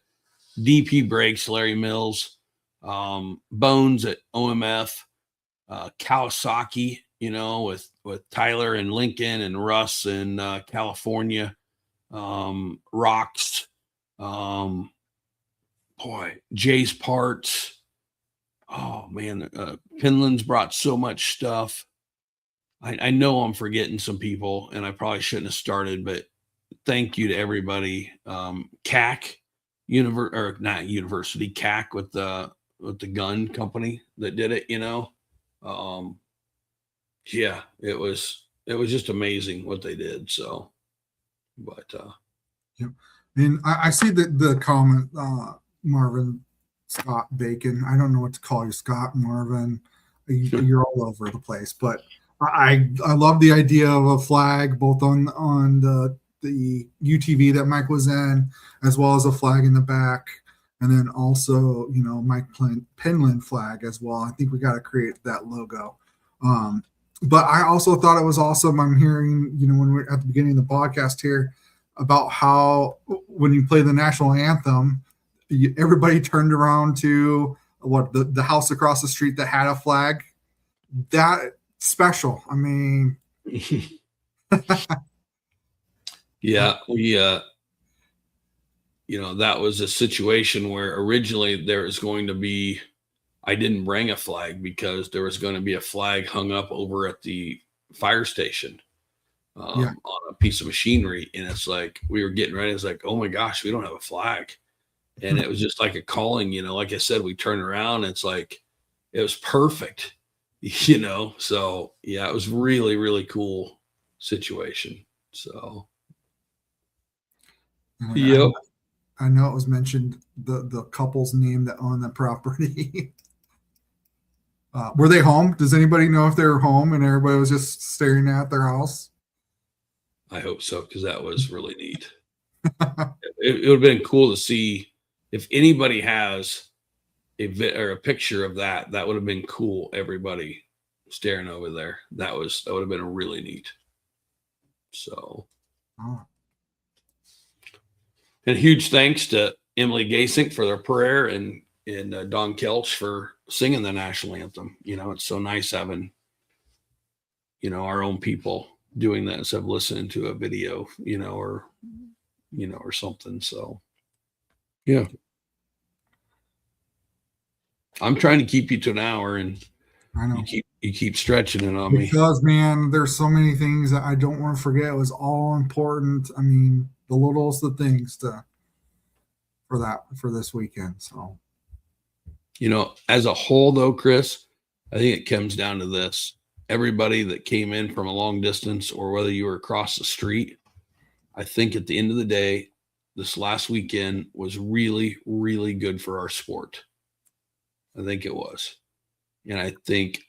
DP Brakes, Larry Mills, Bones at OMF, Kawasaki, with Tyler and Lincoln and Russ in California, Rocks, Jay's Parts. Oh man, Penland's brought so much stuff. I know I'm forgetting some people, and I probably shouldn't have started, but thank you to everybody. CAC, not University, CAC with the gun company that did it. Yeah, it was just amazing what they did. So, but yep. And I see the comment, Marvin Scott Bacon. I don't know what to call you, Scott, Marvin. You're all over the place, but I love the idea of a flag both on the UTV that Mike was in, as well as a flag in the back, and then also Mike Penland flag as well. I think we got to create that logo. But I also thought it was awesome. I'm hearing when we're at the beginning of the podcast here about how when you play the national anthem, everybody turned around to the house across the street that had a flag. That special. I mean, yeah, we that was a situation where originally there was going to be, I didn't bring a flag because there was going to be a flag hung up over at the fire station on a piece of machinery. And it's like, we were getting ready. It's like, oh my gosh, we don't have a flag. And it was just like a calling, like I said, we turned around and it's like, it was perfect, So yeah, it was really, really cool situation. So, yep. I know it was mentioned the couple's name that owned the property. Were they home? Does anybody know if they were home and everybody was just staring at their house? I hope so, because that was really neat. It would have been cool to see if anybody has a picture of that. That would have been cool. Everybody staring over there. That would have been really neat. So, and huge thanks to Emily Gasink for their prayer and Don Kelch for singing the national anthem. It's so nice having, our own people doing that instead of listening to a video, or something. So, yeah. I'm trying to keep you to an hour, and I know you keep stretching it on me. Because, man, there's so many things that I don't want to forget. It was all important. I mean, the littlest of things to for this weekend. So, As a whole, though, Chris, I think it comes down to this. Everybody that came in from a long distance or whether you were across the street, I think at the end of the day, this last weekend was really, really good for our sport. I think it was. And I think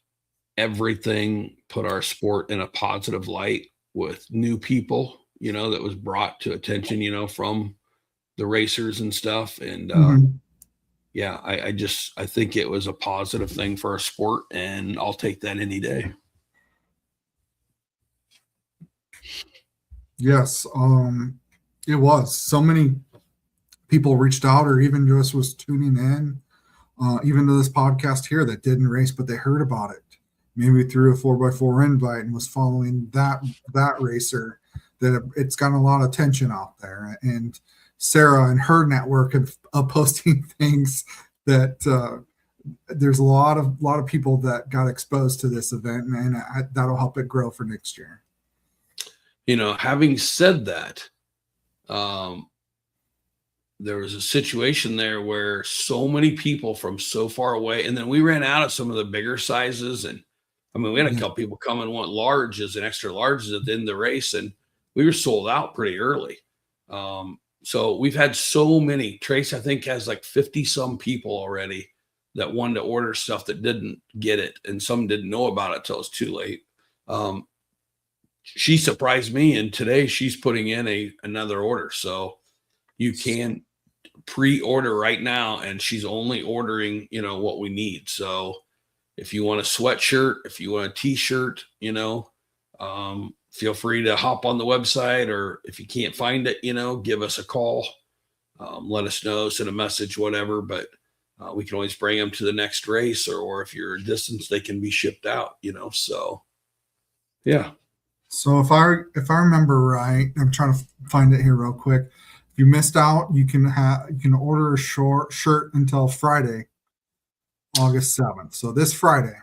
everything put our sport in a positive light with new people, that was brought to attention, from the racers and stuff. And yeah, I think it was a positive thing for our sport, and I'll take that any day. Yes, it was. So many people reached out or even just was tuning in, even to this podcast here that didn't race, but they heard about it. Maybe through a 4x4 invite and was following that racer. That it's gotten a lot of attention out there. And Sarah and her network of posting things that there's a lot of people that got exposed to this event, and that'll help it grow for next year. Having said that, there was a situation there where so many people from so far away, and then we ran out of some of the bigger sizes. And I mean, we had a couple people come and want larges and extra larges at the end of the race, and we were sold out pretty early. So we've had so many. Trace, I think, has like 50 some people already that wanted to order stuff that didn't get it, and some didn't know about it till it's too late. She surprised me, and today she's putting in another order. So you can pre-order right now, and she's only ordering, what we need. So if you want a sweatshirt, if you want a t-shirt, feel free to hop on the website, or if you can't find it, give us a call, let us know, send a message, whatever. But we can always bring them to the next race, or if you're a distance, they can be shipped out, so yeah. So if I remember right, I'm trying to find it here real quick. If you missed out, you can order a shirt until Friday, August 7th. So this Friday,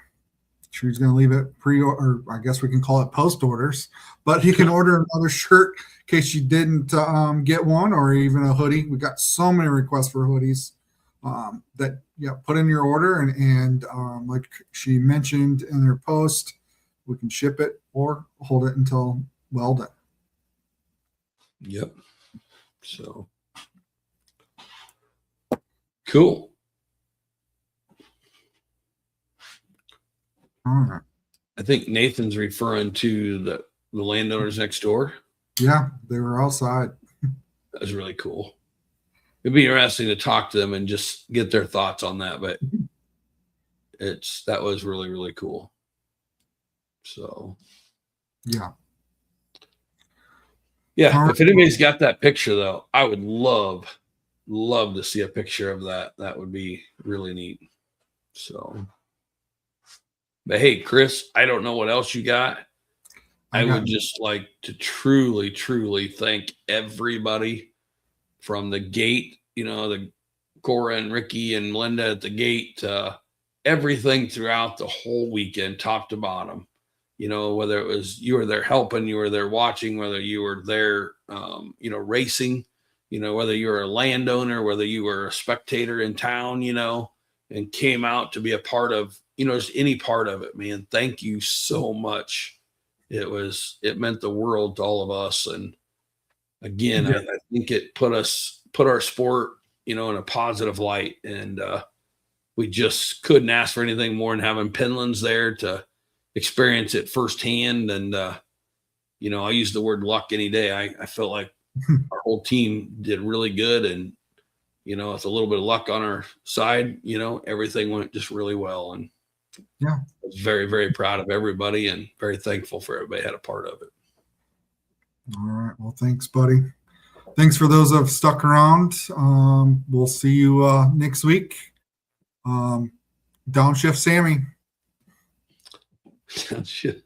she's going to leave it or I guess we can call it post orders, but you can order another shirt in case you didn't get one, or even a hoodie. We got so many requests for hoodies that put in your order, and like she mentioned in her post, we can ship it or hold it until Weldon. Yep. So cool. All right. I think Nathan's referring to the landowners next door. Yeah, they were outside. That was really cool. It'd be interesting to talk to them and just get their thoughts on that, but that was really, really cool. So yeah. If anybody's got that picture, though, I would love to see a picture of that. That would be really neat. So, but hey, Chris, I don't know what else you got. I would just like to truly, truly thank everybody from the gate, the Cora and Ricky and Melinda at the gate, everything throughout the whole weekend, top to bottom. Whether it was you were there helping, you were there watching, whether you were there, racing, whether you were a landowner, whether you were a spectator in town, and came out to be a part of, just any part of it, man. Thank you so much. It meant the world to all of us. And again, I think it put our sport, in a positive light, and we just couldn't ask for anything more than having Penlands there to experience it firsthand. And, I use the word luck any day. I felt like our whole team did really good. And, with a little bit of luck on our side, everything went just really well. And I was very, very proud of everybody and very thankful for everybody had a part of it. All right. Well, thanks, buddy. Thanks for those that have stuck around. We'll see you next week. Downshift Sammy. Shit.